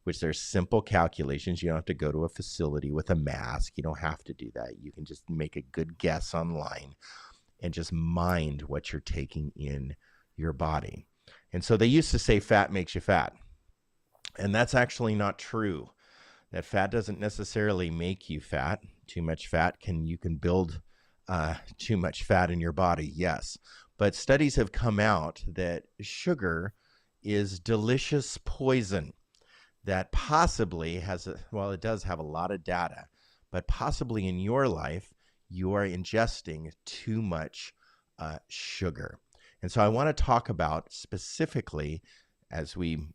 which there's simple calculations. You don't have to go to a facility with a mask. You don't have to do that. You can just make a good guess online and just mind what you're taking in your body. And so they used to say fat makes you fat. And that's actually not true. That fat doesn't necessarily make you fat. Too much fat you can build too much fat in your body, yes. But studies have come out that sugar is delicious poison that possibly it does have a lot of data, but possibly in your life, you are ingesting too much sugar. And so I want to talk about specifically, as we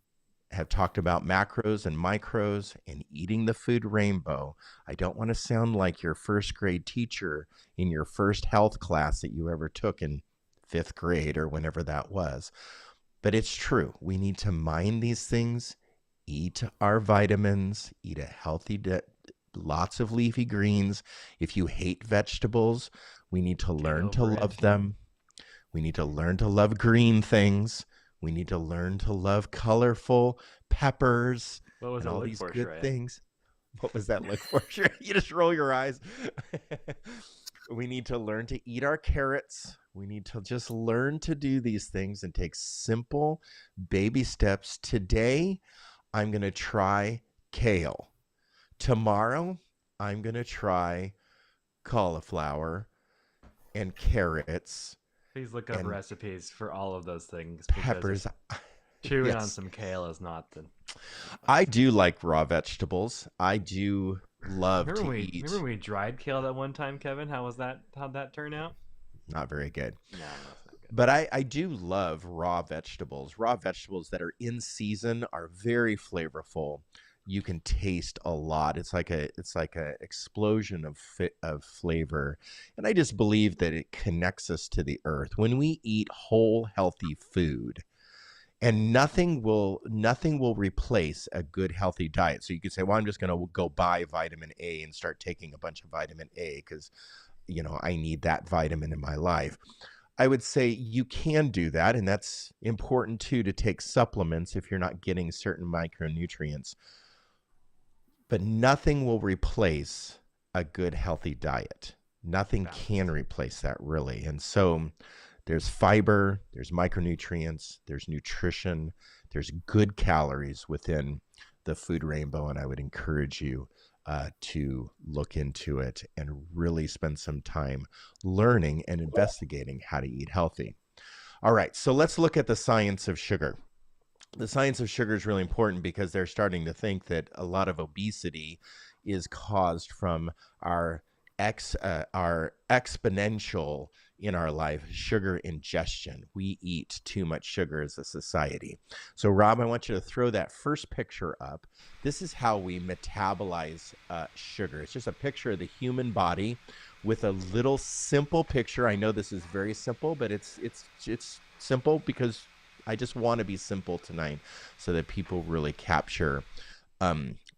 have talked about macros and micros and eating the food rainbow. I don't want to sound like your first grade teacher in your first health class that you ever took in 5th grade or whenever that was. But it's true. We need to mind these things, eat our vitamins, eat a healthy lots of leafy greens. If you hate vegetables, we need to learn to love them. We need to learn to love green things. We need to learn to love colorful peppers and all these good things. What was that look for? You just roll your eyes. We need to learn to eat our carrots. We need to just learn to do these things and take simple baby steps. Today, I'm going to try kale. Tomorrow, I'm going to try cauliflower and carrots. Please look up recipes for all of those things. Peppers. Chewing on some kale is not the... I do like raw vegetables. I do love remember eat. Remember we dried kale that one time, Kevin? How'd that turn out? Not very good. No, that's not good. But I do love raw vegetables. Raw vegetables that are in season are very flavorful. You can taste a lot. It's like a explosion of flavor. And I just believe that it connects us to the earth. When we eat whole, healthy food, and nothing will replace a good, healthy diet. So you could say, well, I'm just going to go buy vitamin A and start taking a bunch of vitamin A because, I need that vitamin in my life. I would say you can do that. And that's important too, to take supplements if you're not getting certain micronutrients. But nothing will replace a good, healthy diet. Nothing can replace that, really. And so there's fiber, there's micronutrients, there's nutrition, there's good calories within the food rainbow. And I would encourage you to look into it and really spend some time learning and investigating how to eat healthy. All right, so let's look at the science of sugar. The science of sugar is really important because they're starting to think that a lot of obesity is caused from our exponential in our life sugar ingestion. We eat too much sugar as a society. So Rob, I want you to throw that first picture up. This is how we metabolize sugar. It's just a picture of the human body with a little simple picture. I know this is very simple, but it's simple because I just want to be simple tonight so that people really capture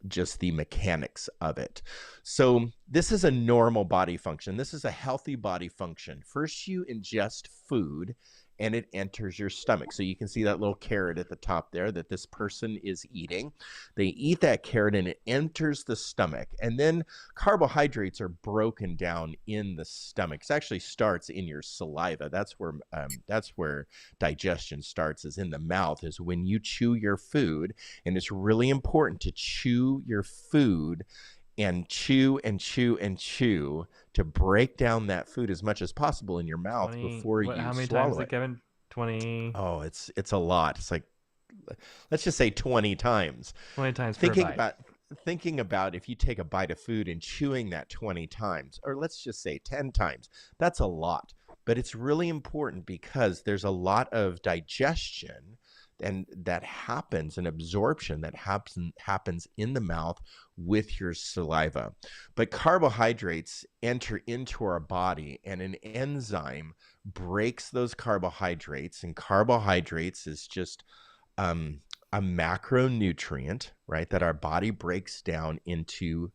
just the mechanics of it. So this is a normal body function. This is a healthy body function. First, you ingest food and it enters your stomach. So you can see that little carrot at the top there that this person is eating. They eat that carrot and it enters the stomach. And then carbohydrates are broken down in the stomach. It actually starts in your saliva. That's where digestion starts, is in the mouth, is when you chew your food. And it's really important to chew your food and chew and chew and chew to break down that food as much as possible in your mouth before you swallow it. How many times, Kevin? 20? Oh, it's a lot. It's like, let's just say 20 times. 20 times per bite. Thinking about if you take a bite of food and chewing that 20 times, or let's just say 10 times, that's a lot. But it's really important because there's a lot of digestion and that happens, an absorption that happens in the mouth with your saliva. But carbohydrates enter into our body and an enzyme breaks those carbohydrates, and carbohydrates is just a macronutrient, right, that our body breaks down into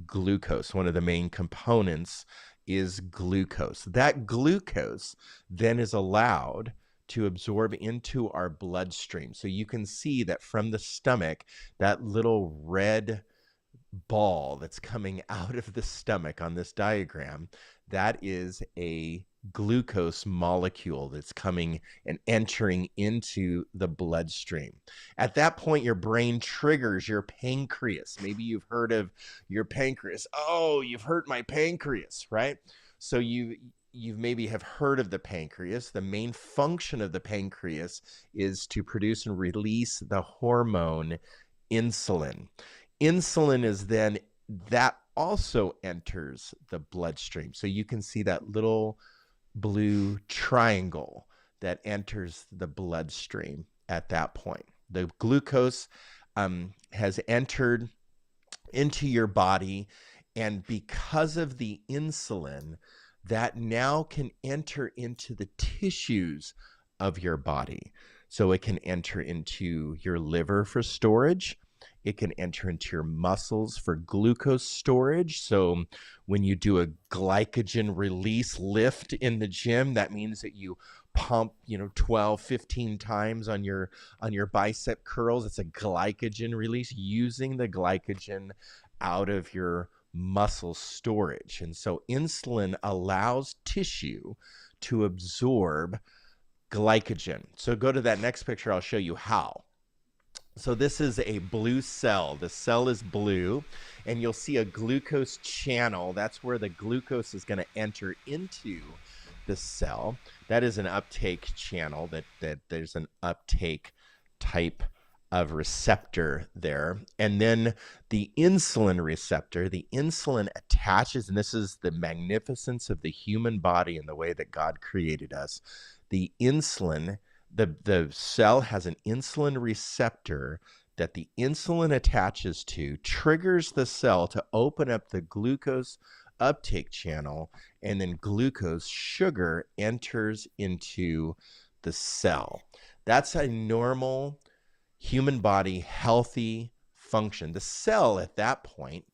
glucose. One of the main components is glucose. That glucose then is allowed to absorb into our bloodstream. So you can see that from the stomach, that little red ball that's coming out of the stomach on this diagram, that is a glucose molecule that's coming and entering into the bloodstream. At that point, your brain triggers your pancreas. Maybe you've heard of your pancreas. Oh, you've hurt my pancreas, right? So you've maybe have heard of the pancreas. The main function of the pancreas is to produce and release the hormone insulin. Insulin is then, that also enters the bloodstream. So you can see that little blue triangle that enters the bloodstream at that point. The glucose has entered into your body, and because of the insulin, that now can enter into the tissues of your body. So it can enter into your liver for storage. It can enter into your muscles for glucose storage. So when you do a glycogen release lift in the gym, that means that you pump, 12, 15 times on your bicep curls. It's a glycogen release, using the glycogen out of your muscle storage. And so insulin allows tissue to absorb glycogen. So go to that next picture. I'll show you how. So this is a blue cell. The cell is blue, and you'll see a glucose channel. That's where the glucose is going to enter into the cell. That is an uptake channel, that there's an uptake type of receptor there. And then the insulin receptor, the insulin attaches, and this is the magnificence of the human body and the way that God created us. The insulin, the cell has an insulin receptor that the insulin attaches to, triggers the cell to open up the glucose uptake channel, and then glucose, sugar, enters into the cell. That's a normal human body healthy function. The cell at that point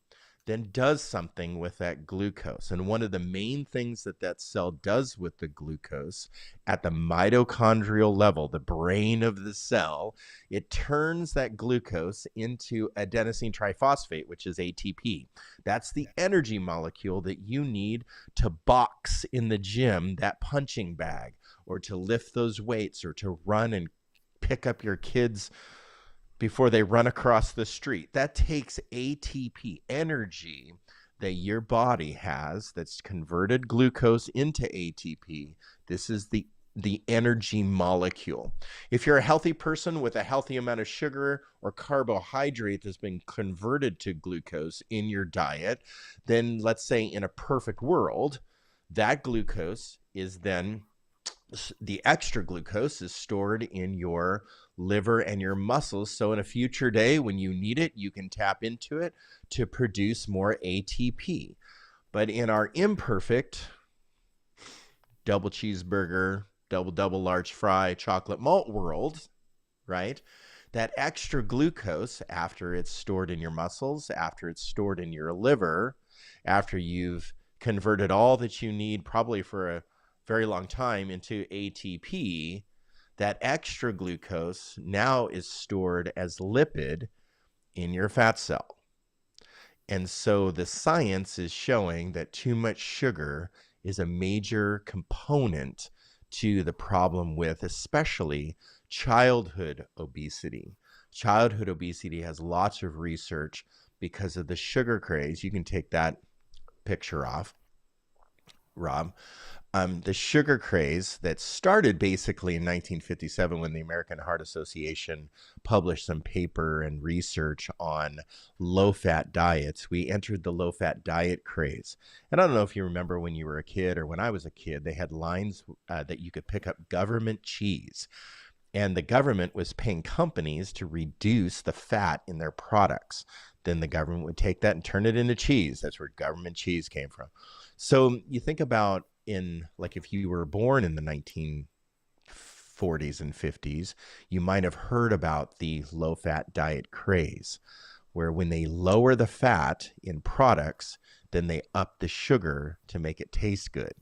then does something with that glucose. And one of the main things that cell does with the glucose at the mitochondrial level, the brain of the cell, it turns that glucose into adenosine triphosphate, which is ATP. That's the energy molecule that you need to box in the gym, that punching bag, or to lift those weights, or to run and pick up your kids before they run across the street. That takes ATP, energy that your body has, that's converted glucose into ATP. This is the energy molecule. If you're a healthy person with a healthy amount of sugar or carbohydrate that's been converted to glucose in your diet, then let's say in a perfect world, that glucose is then, the extra glucose is stored in your liver and your muscles. So in a future day when you need it, you can tap into it to produce more ATP. But in our imperfect double cheeseburger, double large fry, chocolate malt world, right? That extra glucose, after it's stored in your muscles, after it's stored in your liver, after you've converted all that you need, probably for a very long time, into ATP, that extra glucose now is stored as lipid in your fat cell. And so the science is showing that too much sugar is a major component to the problem with especially childhood obesity. Childhood obesity has lots of research because of the sugar craze. You can take that picture off, Rob. The sugar craze that started basically in 1957 when the American Heart Association published some paper and research on low-fat diets. We entered the low-fat diet craze. And I don't know if you remember when you were a kid or when I was a kid, they had lines that you could pick up government cheese. And the government was paying companies to reduce the fat in their products. Then the government would take that and turn it into cheese. That's where government cheese came from. So you think about, if you were born in the 1940s and 50s, you might have heard about the low-fat diet craze, where when they lower the fat in products, then they up the sugar to make it taste good.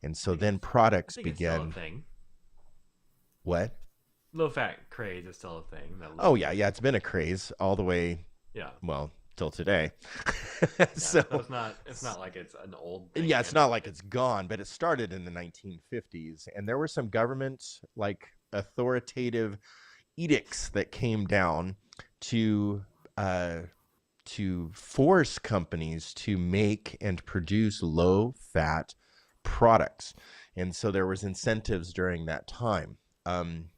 And so then products began. What? Low-fat craze is still a thing. Oh, yeah. It's been a craze all the way. Yeah. Well, till today. Yeah, So so it's not like it's an old thing. yeah, it's not like it's gone, but it started in the 1950s, and there were some government like authoritative edicts that came down to uh, force companies to make and produce low fat products, and so there was incentives during that time, and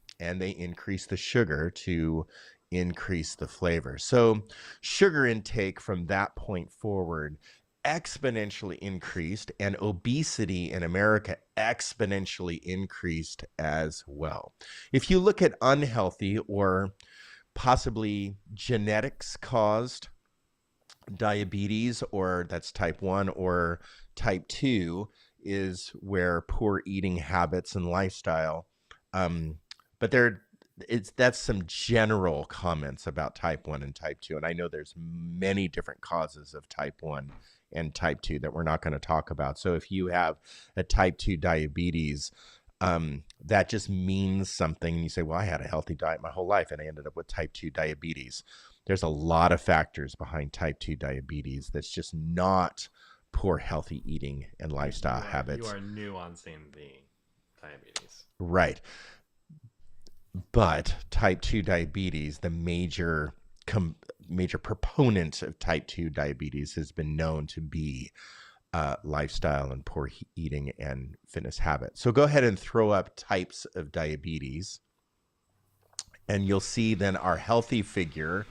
they increased the sugar to increase the flavor. So sugar intake from that point forward exponentially increased, and obesity in America exponentially increased as well. If you look at unhealthy or possibly genetics caused diabetes, or that's type 1 or type 2, is where poor eating habits and lifestyle, but that's some general comments about type 1 and type 2, and I know there's many different causes of type 1 and type 2 that we're not going to talk about. So if you have a type 2 diabetes, that just means something. And you say, well, I had a healthy diet my whole life and I ended up with type 2 diabetes. There's a lot of factors behind type 2 diabetes that's just not poor healthy eating and lifestyle habits. You are nuancing the diabetes. Right. But type 2 diabetes, the major proponent of type 2 diabetes, has been known to be lifestyle and poor eating and fitness habits. So go ahead and throw up types of diabetes, and you'll see then our healthy figure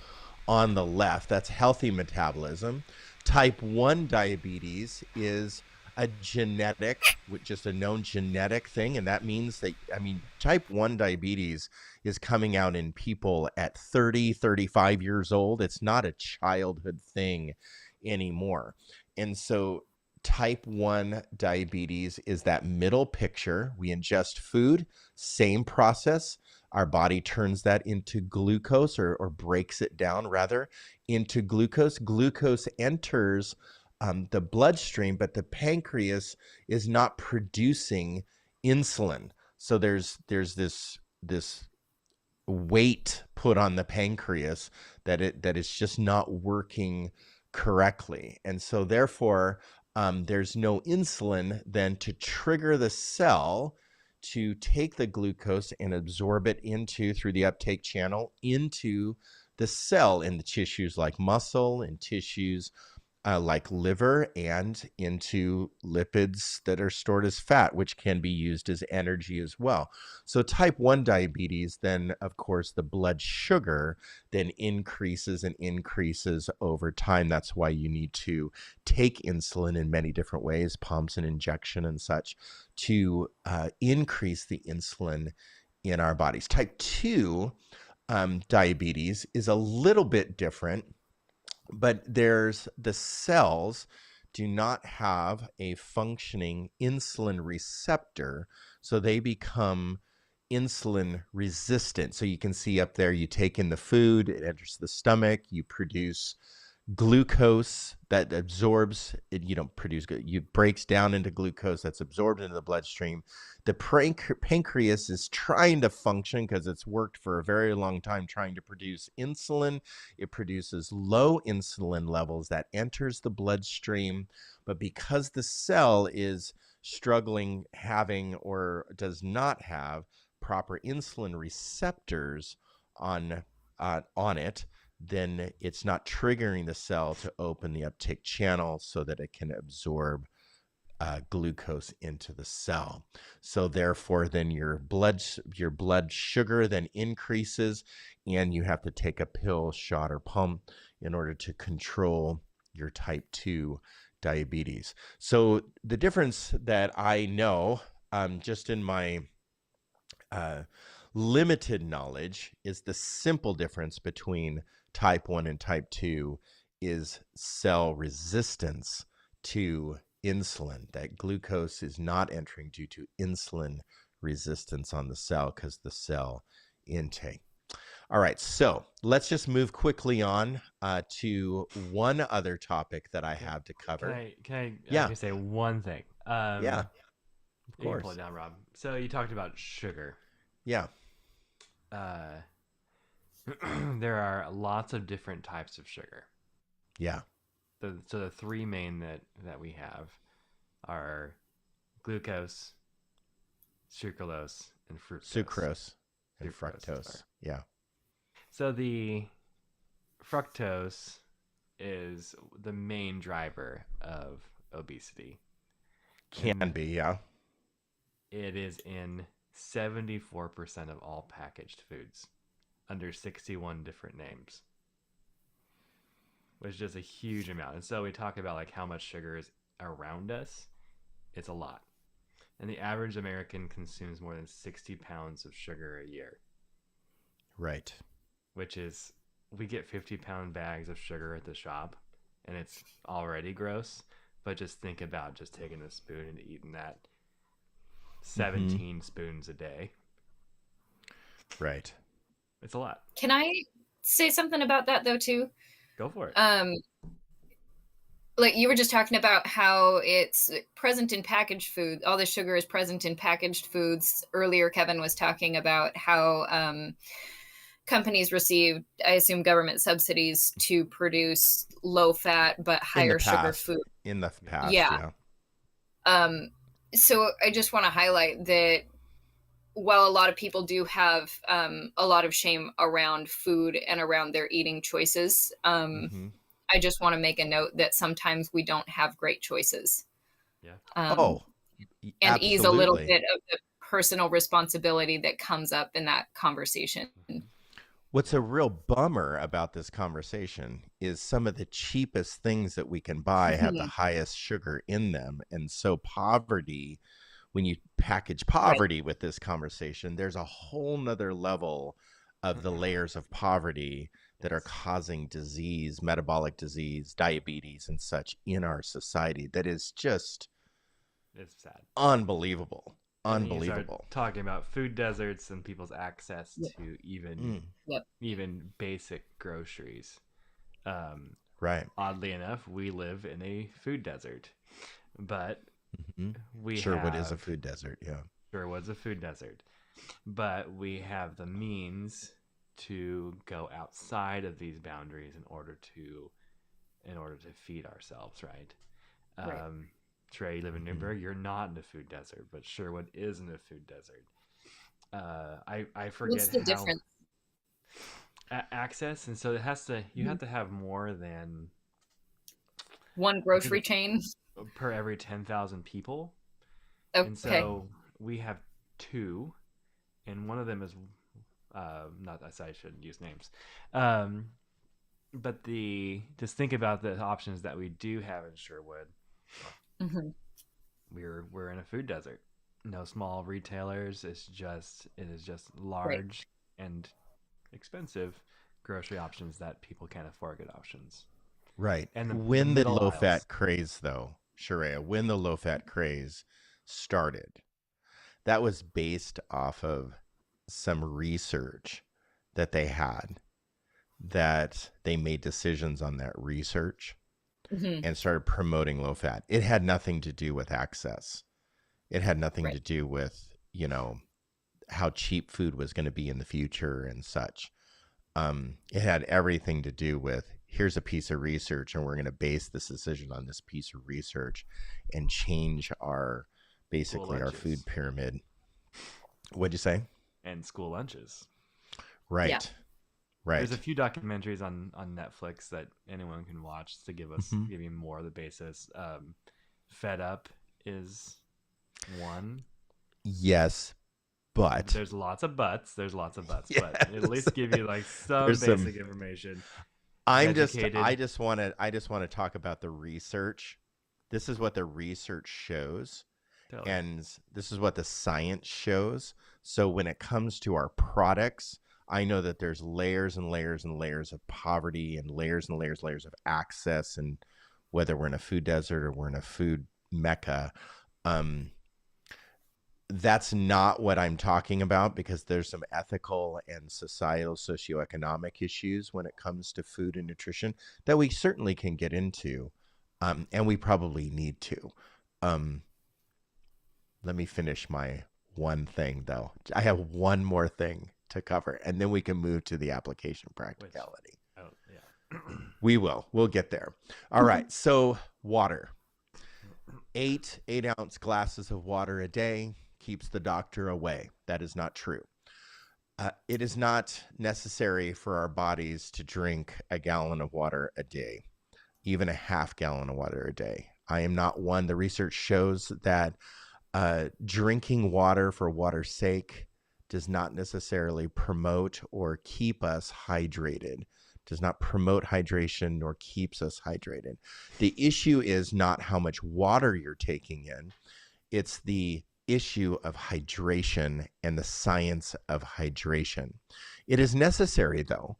on the left. That's healthy metabolism. Type 1 diabetes is a genetic, just a known genetic thing. And that means that, type 1 diabetes is coming out in people at 30, 35 years old. It's not a childhood thing anymore. And so type 1 diabetes is that middle picture. We ingest food, same process. Our body turns that into glucose, or breaks it down rather into glucose. Glucose enters the bloodstream, but the pancreas is not producing insulin. So there's this weight put on the pancreas that is just not working correctly. And so therefore, there's no insulin then to trigger the cell to take the glucose and absorb it through the uptake channel into the cell, in the tissues like muscle, and tissues like liver, and into lipids that are stored as fat, which can be used as energy as well. So type 1 diabetes, then of course the blood sugar then increases and increases over time. That's why you need to take insulin in many different ways, pumps and injection and such, to increase the insulin in our bodies. Type 2 diabetes is a little bit different, but there's the cells do not have a functioning insulin receptor, so they become insulin resistant. So you can see up there, you take in the food, it enters the stomach, you produce glucose that absorbs it. You don't produce good, you breaks down into glucose that's absorbed into the bloodstream. The pancreas is trying to function because it's worked for a very long time trying to produce insulin. It produces low insulin levels that enters the bloodstream, but because the cell is struggling having, or does not have, proper insulin receptors on it, then it's not triggering the cell to open the uptake channel so that it can absorb glucose into the cell. So therefore, then your blood sugar then increases, and you have to take a pill, shot, or pump in order to control your type 2 diabetes. So the difference that I know, just in my limited knowledge, is the simple difference between type 1 and type 2 is cell resistance to insulin. That glucose is not entering due to insulin resistance on the cell because the cell intake. All right, so let's just move quickly on to one other topic that I have to cover. Can Yeah. I say one thing? Yeah, of you can course. pull it down, Rob. So you talked about sugar. Yeah. There are lots of different types of sugar. Yeah. So the three main that we have are glucose, sucralose, and fructose. Sucrose and Sucrose, fructose. sorry. Yeah. So the fructose is the main driver of obesity. Can be, yeah. It is in 74% of all packaged foods under 61 different names, which is just a huge amount. And so we talk about like how much sugar is around us. It's a lot. And the average American consumes more than 60 pounds of sugar a year. Right. Which is, we get 50-pound bags of sugar at the shop, and it's already gross. But just think about just taking a spoon and eating that 17 spoons a day. Right. It's a lot. Can I say something about that though too? Go for it. Like you were just talking about how it's present in packaged food. All the sugar is present in packaged foods. Earlier, Kevin was talking about how companies receive, I assume, government subsidies to produce low-fat but higher sugar food. In the past, yeah. So I just want to highlight that while a lot of people do have a lot of shame around food and around their eating choices, I just want to make a note that sometimes we don't have great choices. Yeah. And absolutely. ease a little bit of the personal responsibility that comes up in that conversation. What's a real bummer about this conversation is some of the cheapest things that we can buy have the highest sugar in them. And so poverty, when you package poverty with this conversation, there's a whole nother level of the layers of poverty that are causing disease, metabolic disease, diabetes, and such in our society. That is just, it's sad, unbelievable, unbelievable. You start talking about food deserts and people's access to even basic groceries. Right. Oddly enough, we live in a food desert, but what is a food desert? Yeah. Sure, what's a food desert? But we have the means to go outside of these boundaries in order to feed ourselves, right? Trey, you live in Newburgh. You're not in a food desert, but Sherwood is in a food desert. I forget what's the difference. Access, and so it has to. You have to have more than one grocery chain per every 10,000 people. Okay. And so we have two, and one of them is not. I shouldn't use names. But just think about the options that we do have in Sherwood. We're in a food desert. No small retailers. It is just large and expensive grocery options that people can't afford good options. Right. And when the low-fat craze, though, Sharia, when the low-fat craze started, that was based off of some research that they had, that they made decisions on that research and started promoting low fat. It had nothing to do with access. It had nothing to do with, how cheap food was going to be in the future and such. It had everything to do with, here's a piece of research and we're going to base this decision on this piece of research and change our food pyramid. What'd you say? And school lunches. Right. Yeah. Right. There's a few documentaries on Netflix that anyone can watch to give you more of the basis. Fed Up is one. Yes, but there's lots of buts. Yes. But at least give you like some information. I just want to talk about the research. This is what the research shows. And this is what the science shows. So when it comes to our products, I know that there's layers and layers and layers of poverty and layers of access, and whether we're in a food desert or we're in a food mecca, that's not what I'm talking about, because there's some ethical and societal socioeconomic issues when it comes to food and nutrition that we certainly can get into, and we probably need to. Let me finish my one thing, though. I have one more thing to cover, and then we can move to the application practicality. We will. We'll get there. All right. So water. 8 ounce glasses of water a day keeps the doctor away. That is not true. It is not necessary for our bodies to drink a gallon of water a day, even a half gallon of water a day. I am not one. The research shows that drinking water for water's sake does not necessarily promote or keep us hydrated, does not promote hydration nor keeps us hydrated. The issue is not how much water you're taking in, it's the issue of hydration and the science of hydration. It is necessary, though,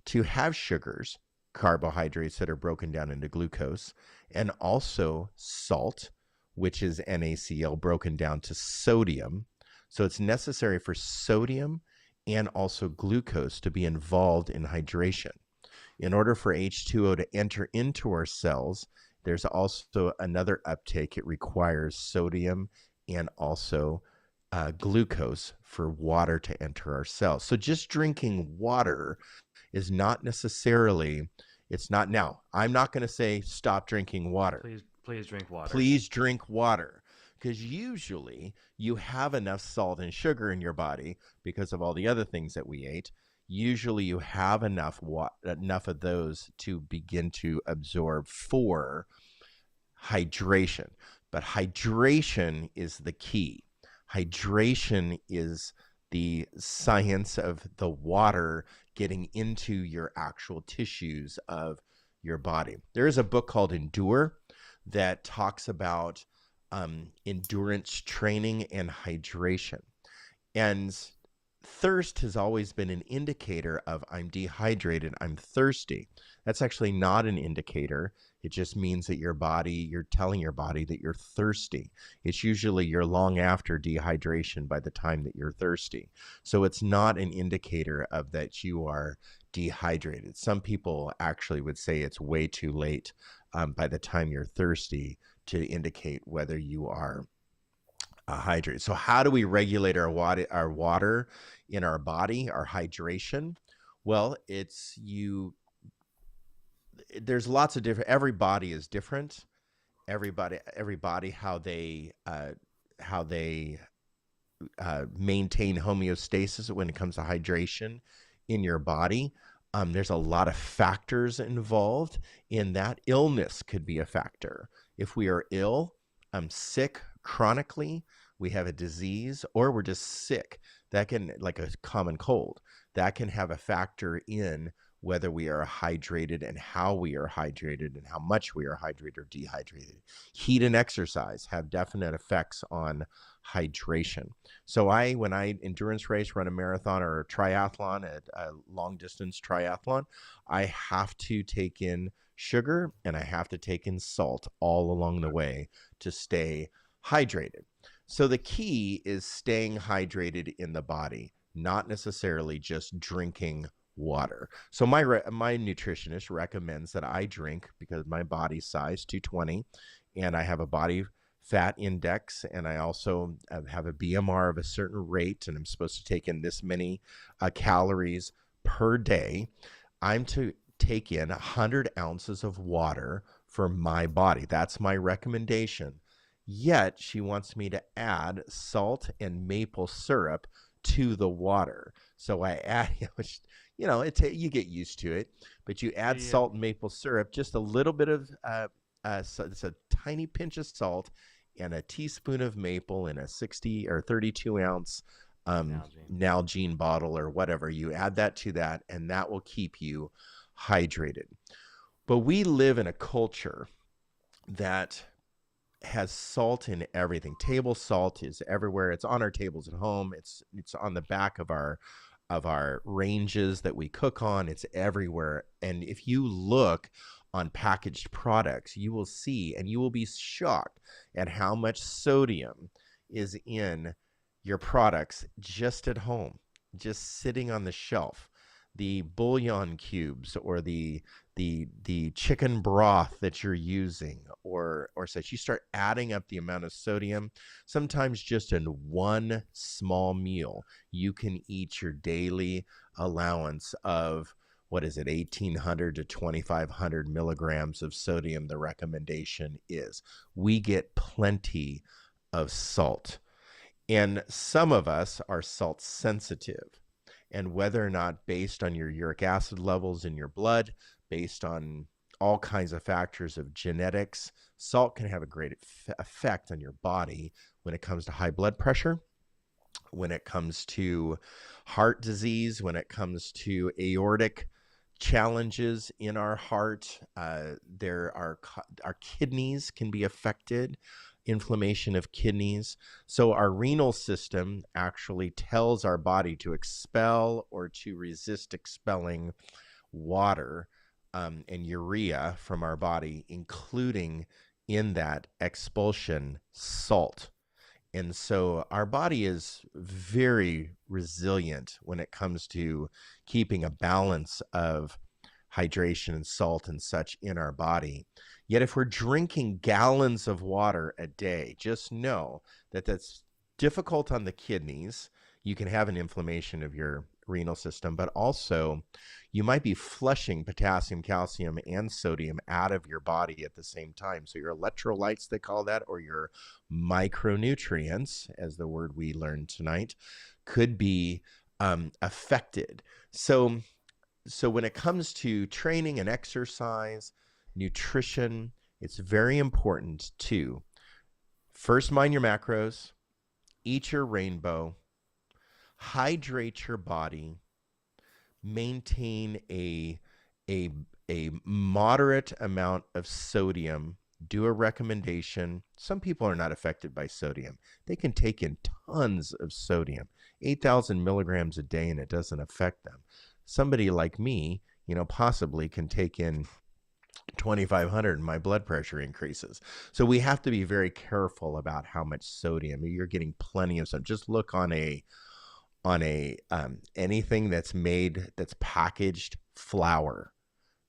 to have sugars, carbohydrates that are broken down into glucose, and also salt, which is NaCl broken down to sodium. So it's necessary for sodium and also glucose to be involved in hydration. In order for H2O to enter into our cells, there's also another uptake. It requires sodium and also glucose for water to enter our cells. So just drinking water is not necessarily, it's not. Now, I'm not going to say stop drinking water. Please drink water. Please drink water, because usually you have enough salt and sugar in your body because of all the other things that we ate. Usually you have enough of those to begin to absorb for hydration. But hydration is the key. Hydration is the science of the water getting into your actual tissues of your body. There is a book called Endure that talks about endurance training and hydration. And thirst has always been an indicator of I'm dehydrated, I'm thirsty. That's actually not an indicator. It just means that you're telling your body that you're thirsty. It's usually you're long after dehydration by the time that you're thirsty. So it's not an indicator of that you are dehydrated. Some people actually would say it's way too late by the time you're thirsty to indicate whether you are hydrated. So how do we regulate our water in our body, our hydration? Well, there's lots of different, every body is different. Everybody how they maintain homeostasis when it comes to hydration in your body. There's a lot of factors involved in that. Illness could be a factor. If we are ill, sick chronically, we have a disease, or we're just sick, that can, like a common cold, that can have a factor in whether we are hydrated and how we are hydrated and how much we are hydrated or dehydrated. Heat and exercise have definite effects on hydration. So when I endurance race, run a marathon or a triathlon, a long distance triathlon, I have to take in sugar and I have to take in salt all along the way to stay hydrated. So the key is staying hydrated in the body, not necessarily just drinking water. So my nutritionist recommends that I drink, because my body size 220 and I have a body fat index, and I also have a BMR of a certain rate, and I'm supposed to take in this many calories per day. I'm to take in 100 ounces of water for my body. That's my recommendation. Yet she wants me to add salt and maple syrup to the water. So I add, you get used to it, but you add salt and maple syrup, just a little bit of, it's a tiny pinch of salt and a teaspoon of maple in a 60 or 32 ounce Nalgene bottle or whatever. You add that to that, and that will keep you hydrated. But we live in a culture that has salt in everything. Table salt is everywhere. It's on our tables at home. It's on the back of our ranges that we cook on. It's everywhere. And if you look on packaged products, you will see, and you will be shocked at how much sodium is in your products just at home, just sitting on the shelf. The bouillon cubes or the chicken broth that you're using or such, you start adding up the amount of sodium. Sometimes just in one small meal, you can eat your daily allowance of what is it, 1,800 to 2,500 milligrams of sodium, the recommendation is. We get plenty of salt. And some of us are salt sensitive. And whether or not, based on your uric acid levels in your blood, based on all kinds of factors of genetics, salt can have a great effect on your body when it comes to high blood pressure, when it comes to heart disease, when it comes to aortic challenges in our heart. Our kidneys can be affected, inflammation of kidneys. So our renal system actually tells our body to expel or to resist expelling water and urea from our body, including in that expulsion salt. And so our body is very resilient when it comes to keeping a balance of hydration and salt and such in our body. Yet if we're drinking gallons of water a day, just know that that's difficult on the kidneys. You can have an inflammation of your renal system, but also you might be flushing potassium, calcium, and sodium out of your body at the same time. So your electrolytes, they call that, or your micronutrients, as the word we learned tonight, could be affected. So when it comes to training and exercise, nutrition, it's very important to first mind your macros, eat your rainbow, hydrate your body, maintain a moderate amount of sodium, do a recommendation. Some people are not affected by sodium. They can take in tons of sodium, 8,000 milligrams a day, and it doesn't affect them. Somebody like me, possibly can take in 2,500 and my blood pressure increases. So we have to be very careful about how much sodium. You're getting plenty of sodium. Just look on anything that's packaged flour.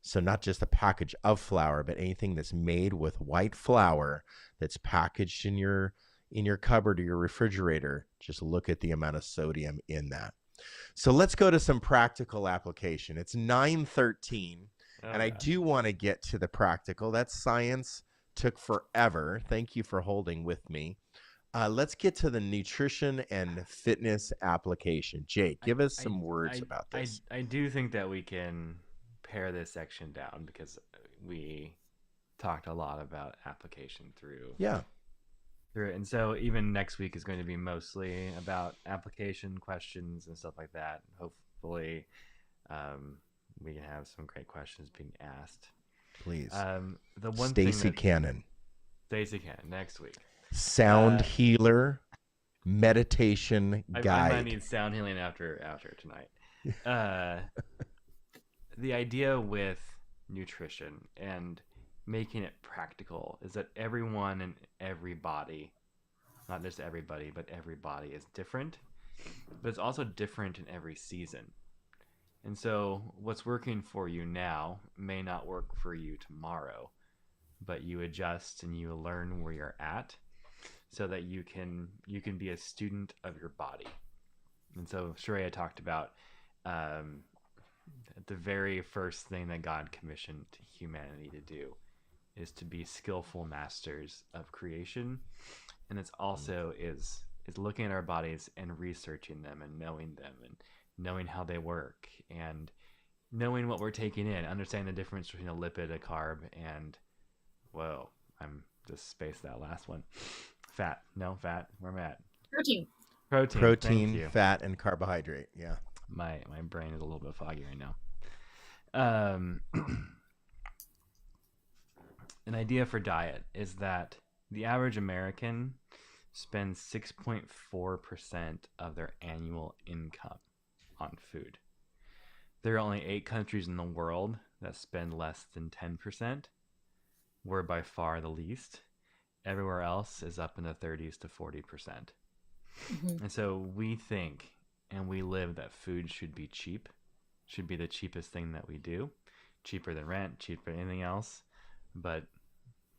So not just a package of flour, but anything that's made with white flour that's packaged in your cupboard or your refrigerator. Just look at the amount of sodium in that. So let's go to some practical application. It's 9:13, and I do want to get to the practical. That science took forever. Thank you for holding with me. Let's get to the nutrition and fitness application. Jake, give us some words about this. I do think that we can pare this section down because we talked a lot about application through. Yeah. And so even next week is going to be mostly about application questions and stuff like that. Hopefully we can have some great questions being asked. Please. The one Stacy Cannon. Stacy Cannon next week. Sound healer, meditation guide. I might need sound healing after tonight. The idea with nutrition and making it practical is that everyone and everybody, not just everybody, but everybody is different, but it's also different in every season. And so what's working for you now may not work for you tomorrow, but you adjust and you learn where you're at so that you can be a student of your body. And so Sharia talked about the very first thing that God commissioned humanity to do is to be skillful masters of creation. And it's also is looking at our bodies and researching them and knowing how they work and knowing what we're taking in, understanding the difference between a lipid, a carb, and I'm just spaced that last one. Fat. No, fat. Where am I at? Protein, fat, and carbohydrate. Yeah. My brain is a little bit foggy right now. An idea for diet is that the average American spends 6.4% of their annual income on food. There are only 8 countries in the world that spend less than 10%. We're by far the least. Everywhere else is up in the 30s to 40%. Mm-hmm. And so we think and we live that food should be cheap, should be the cheapest thing that we do, cheaper than rent, cheaper than anything else. But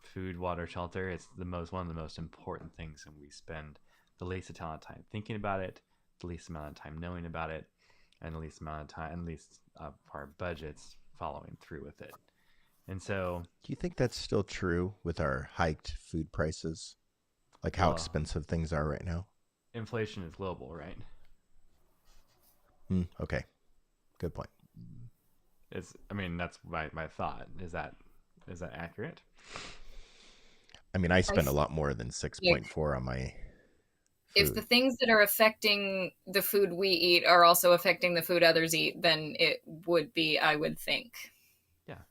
food, water, shelter, it's one of the most important things, and we spend the least amount of time thinking about it, the least amount of time knowing about it. and the least amount of time, and least our budgets following through with it. And so, Do you think that's still true with our hiked food prices? Like how well, expensive things are right now? inflation is global, right? Okay. Good point. I mean, that's my thought. Is that accurate? I mean, I I spend a lot more than think 6.4 on my if the food. things that are affecting the food we eat are also affecting the food others eat, then it would be, I would think. Yeah.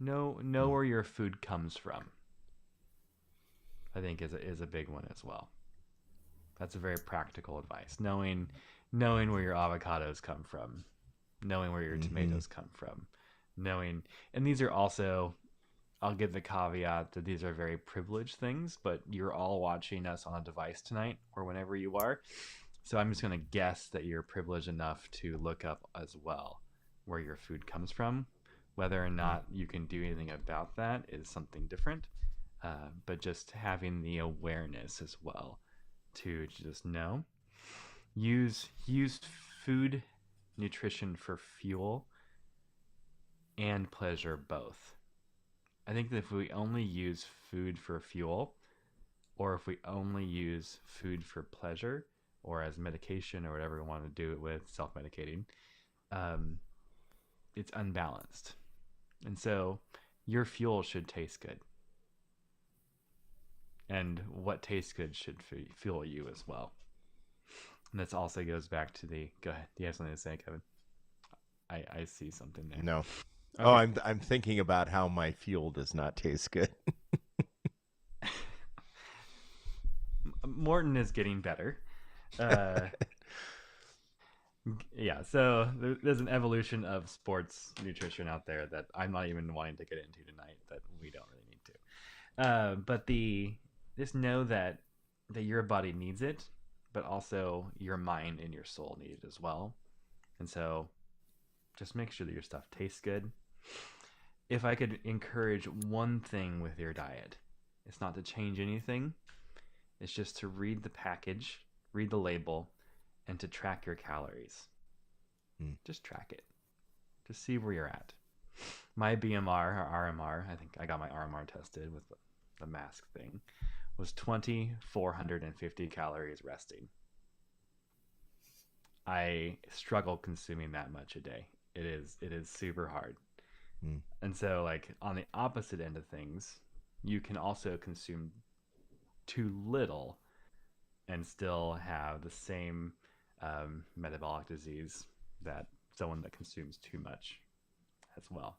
Know Mm. where your food comes from. I think is a big one as well. That's a very practical advice. Knowing where your avocados come from, knowing where your Mm-hmm. tomatoes come from, knowing, and these are also, I'll give the caveat that these are very privileged things, but you're all watching us on a device tonight or whenever you are. So I'm just going to guess that you're privileged enough to look up as well where your food comes from. Whether or Mm. not you can do anything about that is something different. But just having the awareness as well to just know. Use food nutrition for fuel and pleasure both. I think that if we only use food for fuel, or if we only use food for pleasure, or as medication, or whatever we want to do it with, self medicating, um, it's unbalanced. And so your fuel should taste good. And what tastes good should fuel you as well. And this also goes back to the. Go ahead. Do you have something to say, Kevin? I see something there. No. Oh, Okay. I'm thinking about how my fuel does not taste good. Morton is getting better. Uh, yeah, so there's an evolution of sports nutrition out there that I'm not even wanting to get into tonight that we don't really need to. But just know that your body needs it, but also your mind and your soul need it as well. And so just make sure that your stuff tastes good. If I could encourage one thing with your diet, it's not to change anything. It's just to read the package, read the label, and to track your calories. Mm. Just track it. Just see where you're at. My BMR or RMR, I think I got my RMR tested with the mask thing, was 2,450 calories resting. I struggle consuming that much a day. It is super hard. Mm. And so like on the opposite end of things, you can also consume too little and still have the same metabolic disease that someone that consumes too much as well.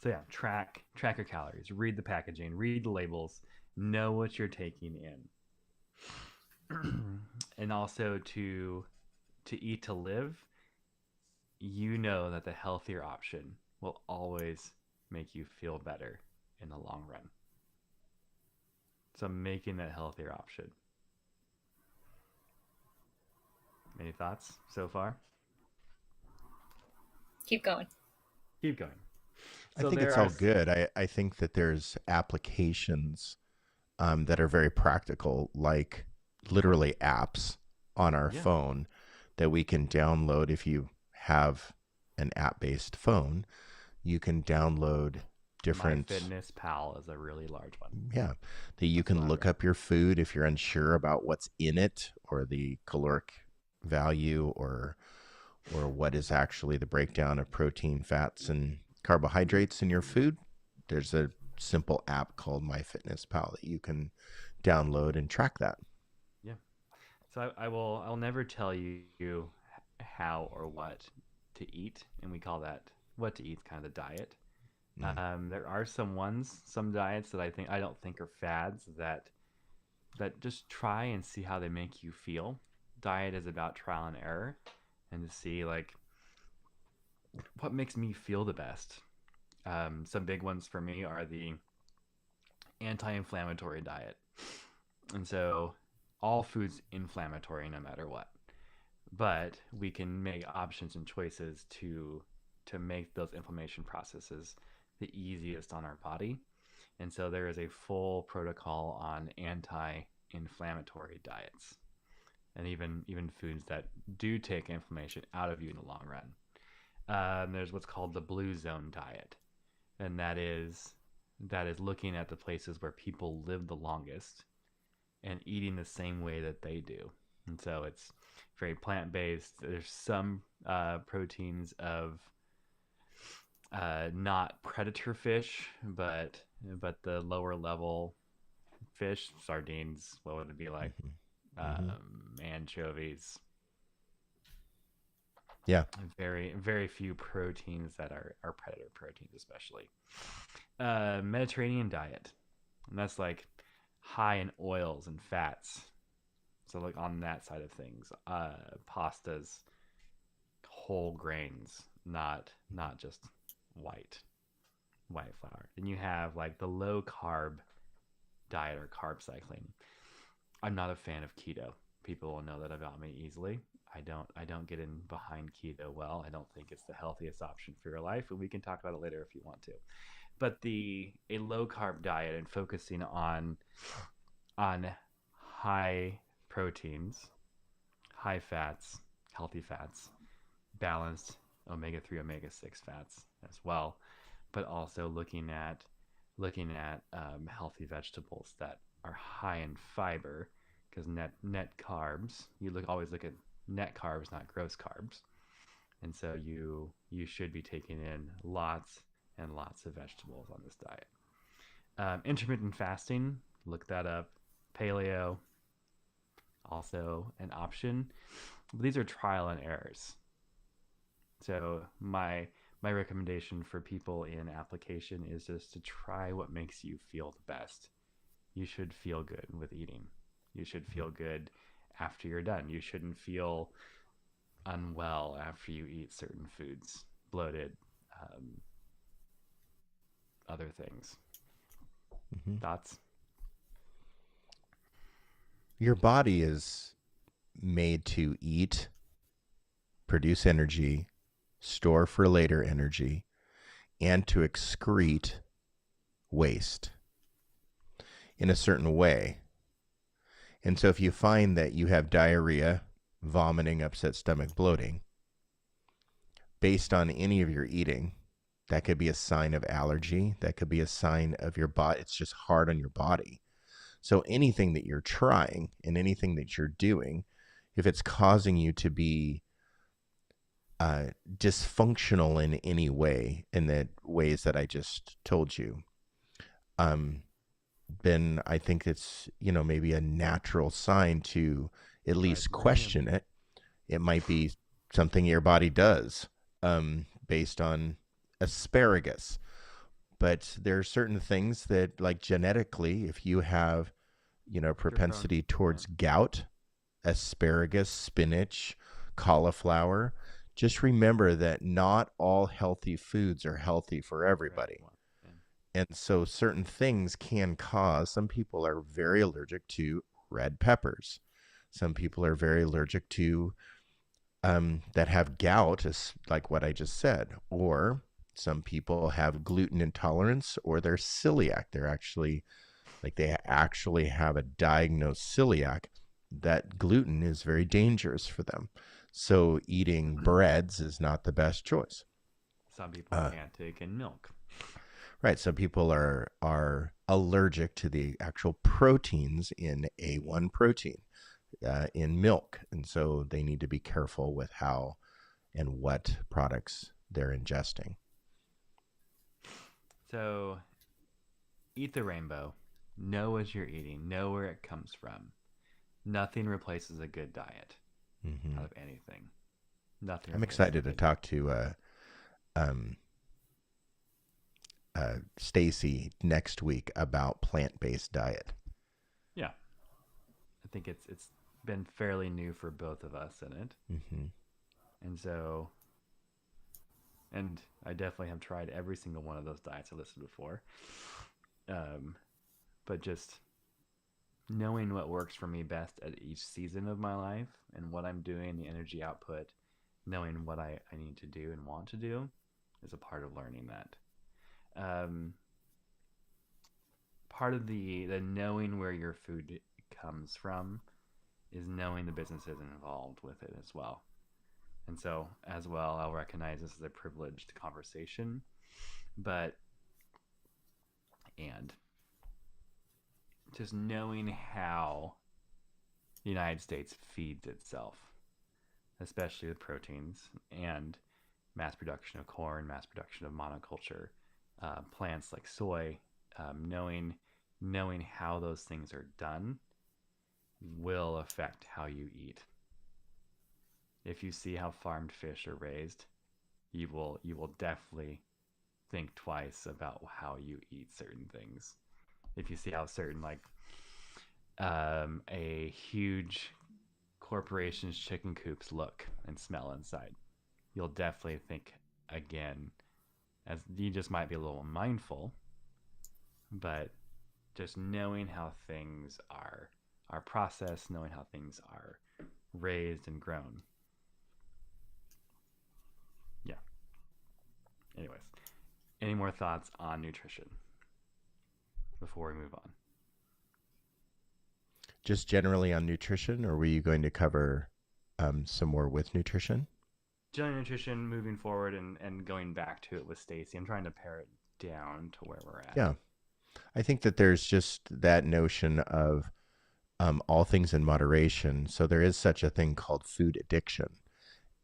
So yeah, track your calories, read the packaging, read the labels, know what you're taking in. And also to eat to live, you know that the healthier option will always make you feel better in the long run. So making that healthier option. Any thoughts so far? Keep going. Keep going. I So think there it's are all good. I think that there's applications that are very practical, like literally apps on our yeah, phone that we can download. If you have an app-based phone, you can download different, MyFitnessPal is a really large one. yeah, that you That's what can I've look got. up your food if you're unsure about what's in it or the caloric value or what is actually the breakdown of protein, fats, and carbohydrates in your food. There's a simple app called MyFitnessPal that you can download and track that. Yeah. So I'll never tell you how or what to eat, and we call that what to eat kind of the diet. Mm. There are some diets that I don't think are fads that just try and see how they make you feel. Diet is about trial and error, and to see like what makes me feel the best. Some big ones for me are the anti-inflammatory diet, and so all food's inflammatory no matter what. But we can make options and choices to make those inflammation processes the easiest on our body. And so there is a full protocol on anti-inflammatory diets. and even foods that do take inflammation out of you in the long run. There's what's called the blue zone diet, and that is looking at the places where people live the longest and eating the same way that they do. And so it's very plant-based. There's some proteins of not predator fish, but the lower level fish, sardines, what would it be like? Anchovies. Yeah. Very, very few proteins that are predator proteins, especially. Mediterranean diet. And that's like high in oils and fats. So like on that side of things. Pastas, whole grains, not just white flour. Then you have like the low carb diet or carb cycling. I'm not a fan of keto. People will know that about me easily. I don't get in behind keto well. I don't think it's the healthiest option for your life, and we can talk about it later if you want to. But a low carb diet and focusing on high proteins, high fats, healthy fats, balanced omega-3, omega-6 fats as well, but also looking at healthy vegetables that are high in fiber, because net carbs, always look at net carbs, not gross carbs. And so you should be taking in lots and lots of vegetables on this diet. Intermittent fasting, look that up. Paleo, also an option. But these are trial and errors. So my recommendation for people in application is just to try what makes you feel the best. You should feel good with eating. You should feel good after you're done. You shouldn't feel unwell after you eat certain foods, bloated, other things. Thoughts? Your body is made to eat, produce energy, store for later energy, and to excrete waste in a certain way. And so if you find that you have diarrhea, vomiting, upset stomach, bloating, based on any of your eating, that could be a sign of allergy. That could be a sign of your body. It's just hard on your body. So anything that you're trying and anything that you're doing, if it's causing you to be dysfunctional in any way, in the ways that I just told you, then I think it's, maybe a natural sign to at least question it. It might be something your body does based on asparagus. But there are certain things that, like genetically, if you have, propensity towards gout, asparagus, spinach, cauliflower, just remember that not all healthy foods are healthy for everybody. And so certain things can cause, some people are very allergic to red peppers. Some people are very allergic to, that have gout, like what I just said. Or some people have gluten intolerance, or they're celiac. They actually have a diagnosed celiac, that gluten is very dangerous for them. So eating breads is not the best choice. Some people can't take in milk. Right. Some people are allergic to the actual proteins in A1 protein in milk. And so they need to be careful with how and what products they're ingesting. So eat the rainbow. Know what you're eating. Know where it comes from. Nothing replaces a good diet out of anything. Nothing. I'm excited to talk to Stacy next week about plant-based diet. Yeah, I think it's been fairly new for both of us in it, and so, and I definitely have tried every single one of those diets I listed before, but just knowing what works for me best at each season of my life and what I'm doing, the energy output, knowing what I need to do and want to do is a part of learning that. Part of the knowing where your food comes from is knowing the businesses involved with it as well. And so, as well, I'll recognize this as a privileged conversation, and just knowing how the United States feeds itself, especially with proteins and mass production of corn, mass production of monoculture, plants like soy, knowing how those things are done will affect how you eat. If you see how farmed fish are raised, you will definitely think twice about how you eat certain things. If you see how certain a huge corporation's chicken coops look and smell inside, you'll definitely think again, as you just might be a little mindful, but just knowing how things are processed, knowing how things are raised and grown. Yeah. Anyways, any more thoughts on nutrition before we move on? Just generally on nutrition, or were you going to cover some more with nutrition? General nutrition, moving forward and going back to it with Stacy. I'm trying to pare it down to where we're at. Yeah. I think that there's just that notion of all things in moderation. So there is such a thing called food addiction.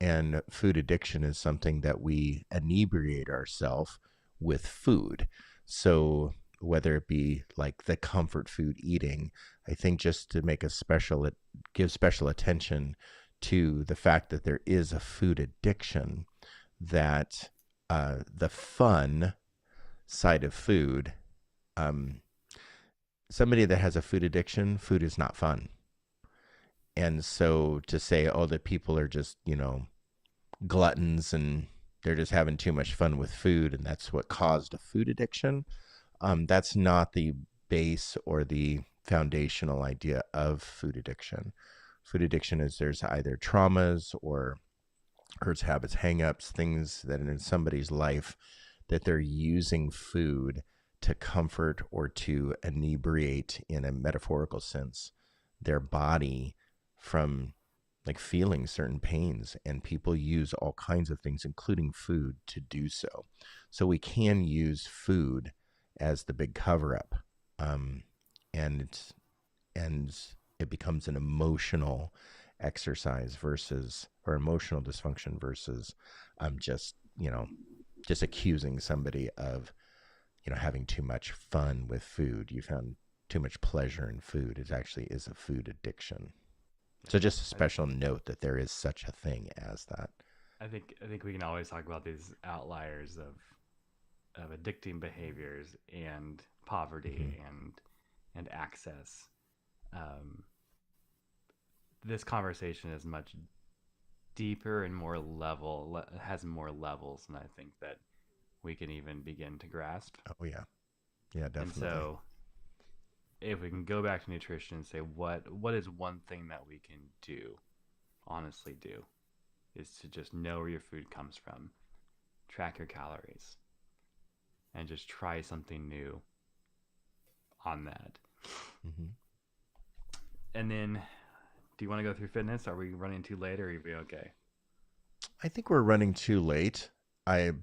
And food addiction is something that we inebriate ourselves with food. So whether it be like the comfort food eating, I think just to make give special attention to the fact that there is a food addiction, that the fun side of food, somebody that has a food addiction, food is not fun. And so to say, oh, that people are just, gluttons and they're just having too much fun with food and that's what caused a food addiction, that's not the base or the foundational idea of food addiction. Food addiction is there's either traumas or hurts, habits, hang-ups, things that in somebody's life that they're using food to comfort or to inebriate, in a metaphorical sense, their body from feeling certain pains. And people use all kinds of things, including food, to do so. So we can use food as the big cover-up, and it becomes an emotional exercise or emotional dysfunction versus just accusing somebody of having too much fun with food. You found too much pleasure in food. It actually is a food addiction. So just a special note that there is such a thing as that. I think we can always talk about these outliers of addicting behaviors and poverty and access. This conversation is much deeper and has more levels than I think that we can even begin to grasp. Oh yeah, definitely. And so, if we can go back to nutrition and say what is one thing that we can honestly do, is to just know where your food comes from, track your calories, and just try something new on that. Mm-hmm. And then, do you want to go through fitness? Are we running too late, or are we okay? I think we're running too late.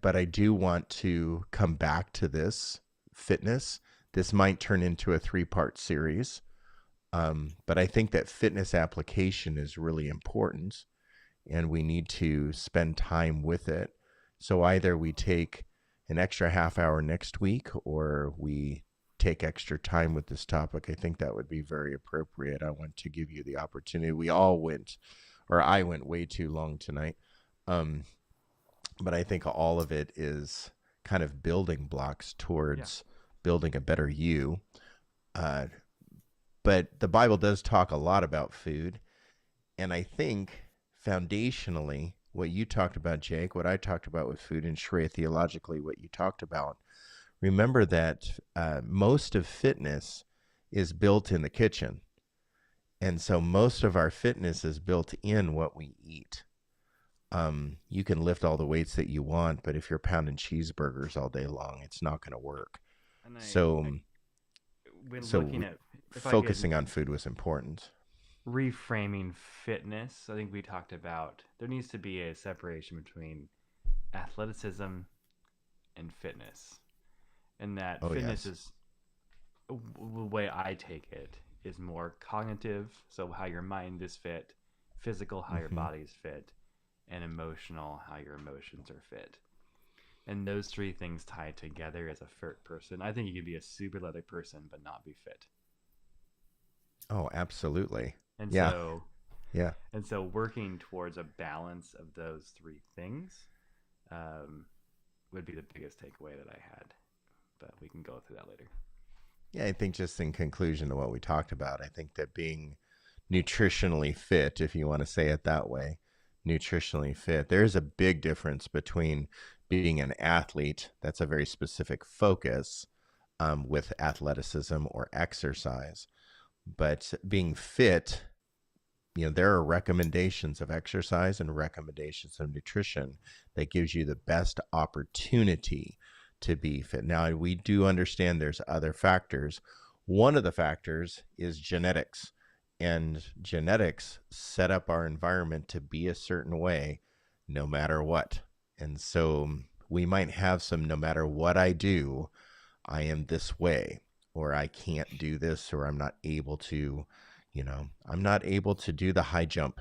But I do want to come back to this fitness. This might turn into a 3-part series. But I think that fitness application is really important, and we need to spend time with it. So either we take an extra half hour next week, or we take extra time with this topic. I think that would be very appropriate. I want to give you the opportunity. I went way too long tonight. But I think all of it is kind of building blocks towards building a better you. But the Bible does talk a lot about food. And I think foundationally, what you talked about, Jake, what I talked about with food, and Shrey, theologically, what you talked about, remember that most of fitness is built in the kitchen. And so most of our fitness is built in what we eat. You can lift all the weights that you want, but if you're pounding cheeseburgers all day long, it's not going to work. Focusing on food was important. reframing fitness, I think we talked about there needs to be a separation between athleticism and fitness. And that Oh, fitness yes. is, the way I take it, is more cognitive, so how your mind is fit, physical, how your Hmm. body is fit, and emotional, how your emotions are fit. And those three things tied together as a fit person. I think you could be a super athletic person but not be fit. Oh, absolutely. And Yeah. so Yeah. working towards a balance of those three things um, would be the biggest takeaway that I had. But we can go through that later. Yeah. I think just in conclusion to what we talked about, I think that being nutritionally fit, if you want to say it that way, nutritionally fit, there's a big difference between being an athlete, that's a very specific focus with athleticism or exercise, but being fit, there are recommendations of exercise and recommendations of nutrition that gives you the best opportunity to be fit. Now, we do understand there's other factors. One of the factors is genetics, and genetics set up our environment to be a certain way no matter what. And so we might have some, no matter what I do, I am this way, or I can't do this, or I'm not able to, I'm not able to do the high jump.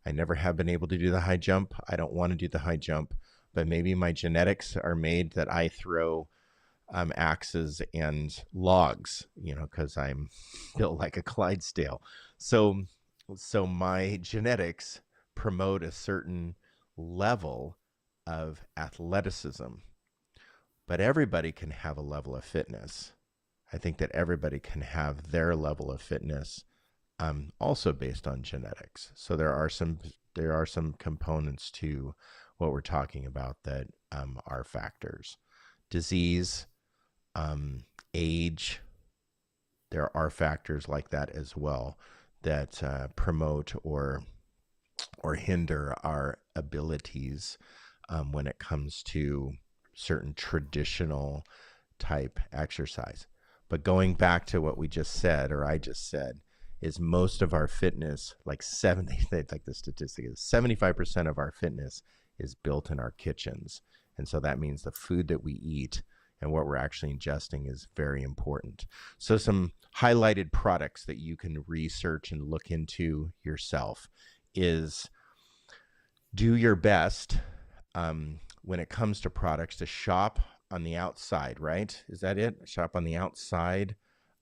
I never have been able to do the high jump. I don't want to do the high jump, but maybe my genetics are made that I throw axes and logs, because I'm built like a Clydesdale. So, so my genetics promote a certain level of athleticism, but everybody can have a level of fitness. I think that everybody can have their level of fitness also based on genetics. So there are some components to what we're talking about that are factors. Disease, age, there are factors like that as well that promote or hinder our abilities when it comes to certain traditional type exercise. But going back to what we just said, or I just said, is most of our fitness, like 70, like the statistic is 75% of our fitness is built in our kitchens. And so that means the food that we eat and what we're actually ingesting is very important. So some highlighted products that you can research and look into yourself is do your best when it comes to products to shop on the outside, right? Is that it? Shop on the outside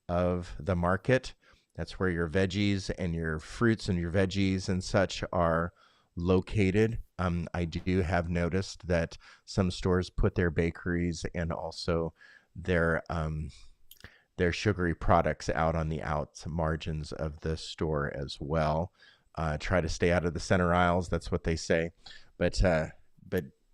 of the market. That's where your veggies and your fruits and your veggies and such are located. I do have noticed that some stores put their bakeries and also their sugary products out on the out margins of the store as well. Try to stay out of the center aisles. That's what they say. But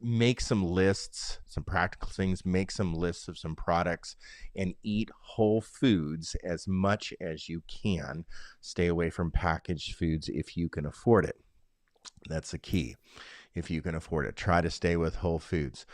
make some lists, some practical things. Make some lists of some products, and eat whole foods as much as you can. Stay away from packaged foods if you can afford it. That's the key. If you can afford it, try to stay with whole foods.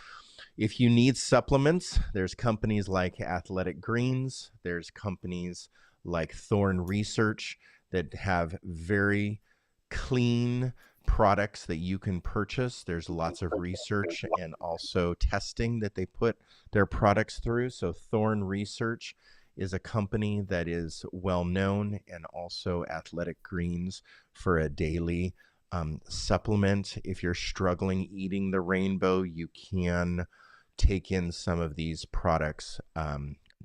If you need supplements, there's companies like Athletic Greens. There's companies like Thorne Research that have very clean products that you can purchase. There's lots of research and also testing that they put their products through. So Thorne Research is a company that is well known, and also Athletic Greens for a daily supplement. If you're struggling eating the rainbow, you can take in some of these products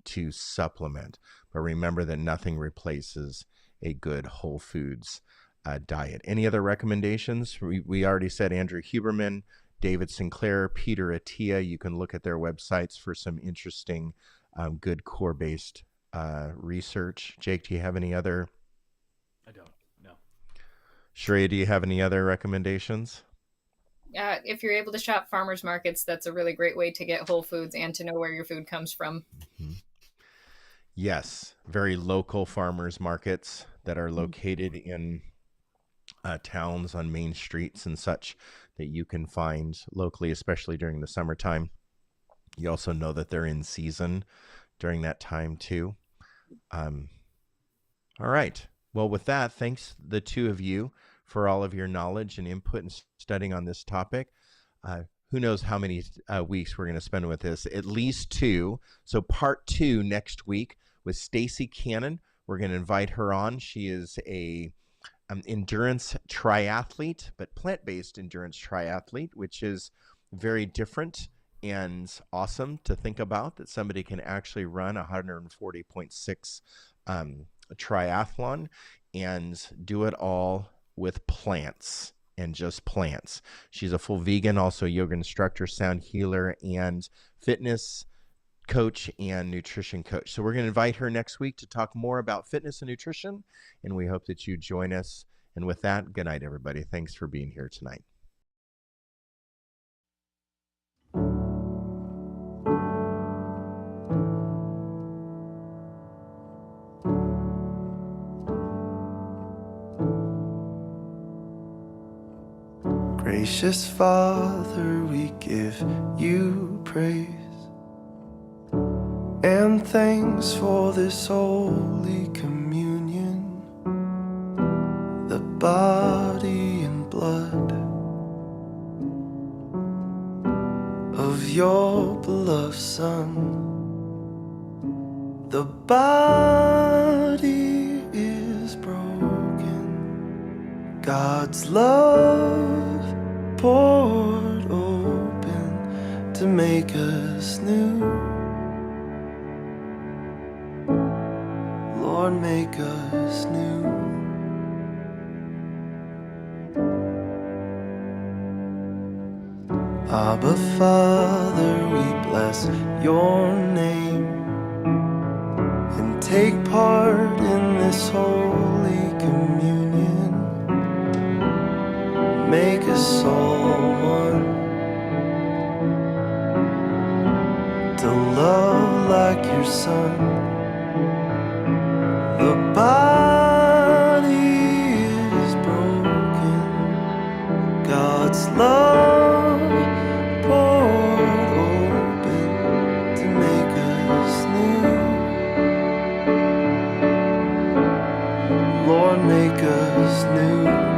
to supplement. But remember that nothing replaces a good whole foods diet. Any other recommendations? We already said Andrew Huberman, David Sinclair, Peter Attia. You can look at their websites for some interesting, good core-based research. Jake, do you have any other? I don't. No. Shreya, do you have any other recommendations? If you're able to shop farmers markets, that's a really great way to get whole foods and to know where your food comes from. Mm-hmm. Yes, very local farmers markets that are located in towns on main streets and such that you can find locally, especially during the summertime. You also know that they're in season during that time too. All right. Well, with that, thanks the two of you for all of your knowledge and input and studying on this topic. Who knows how many weeks we're going to spend with this? At least 2. So part 2 next week with Stacy Cannon. We're going to invite her on. She is a endurance triathlete, but plant-based endurance triathlete, which is very different and awesome to think about, that somebody can actually run 140.6 triathlon and do it all with plants and just plants. She's a full vegan, also yoga instructor, sound healer, and fitness coach and nutrition coach. So we're going to invite her next week to talk more about fitness and nutrition, and we hope that you join us. And with that, good night, everybody. Thanks for being here tonight. Gracious Father, we give you praise and thanks for this holy communion, the body and blood of your beloved Son. The body is broken, God's love poured open to make us new. Lord, make us new. Abba, Father, we bless your name and take part in this holy communion. Make us all one, to love like your Son. The body is broken, God's love poured open to make us new. Lord, make us new.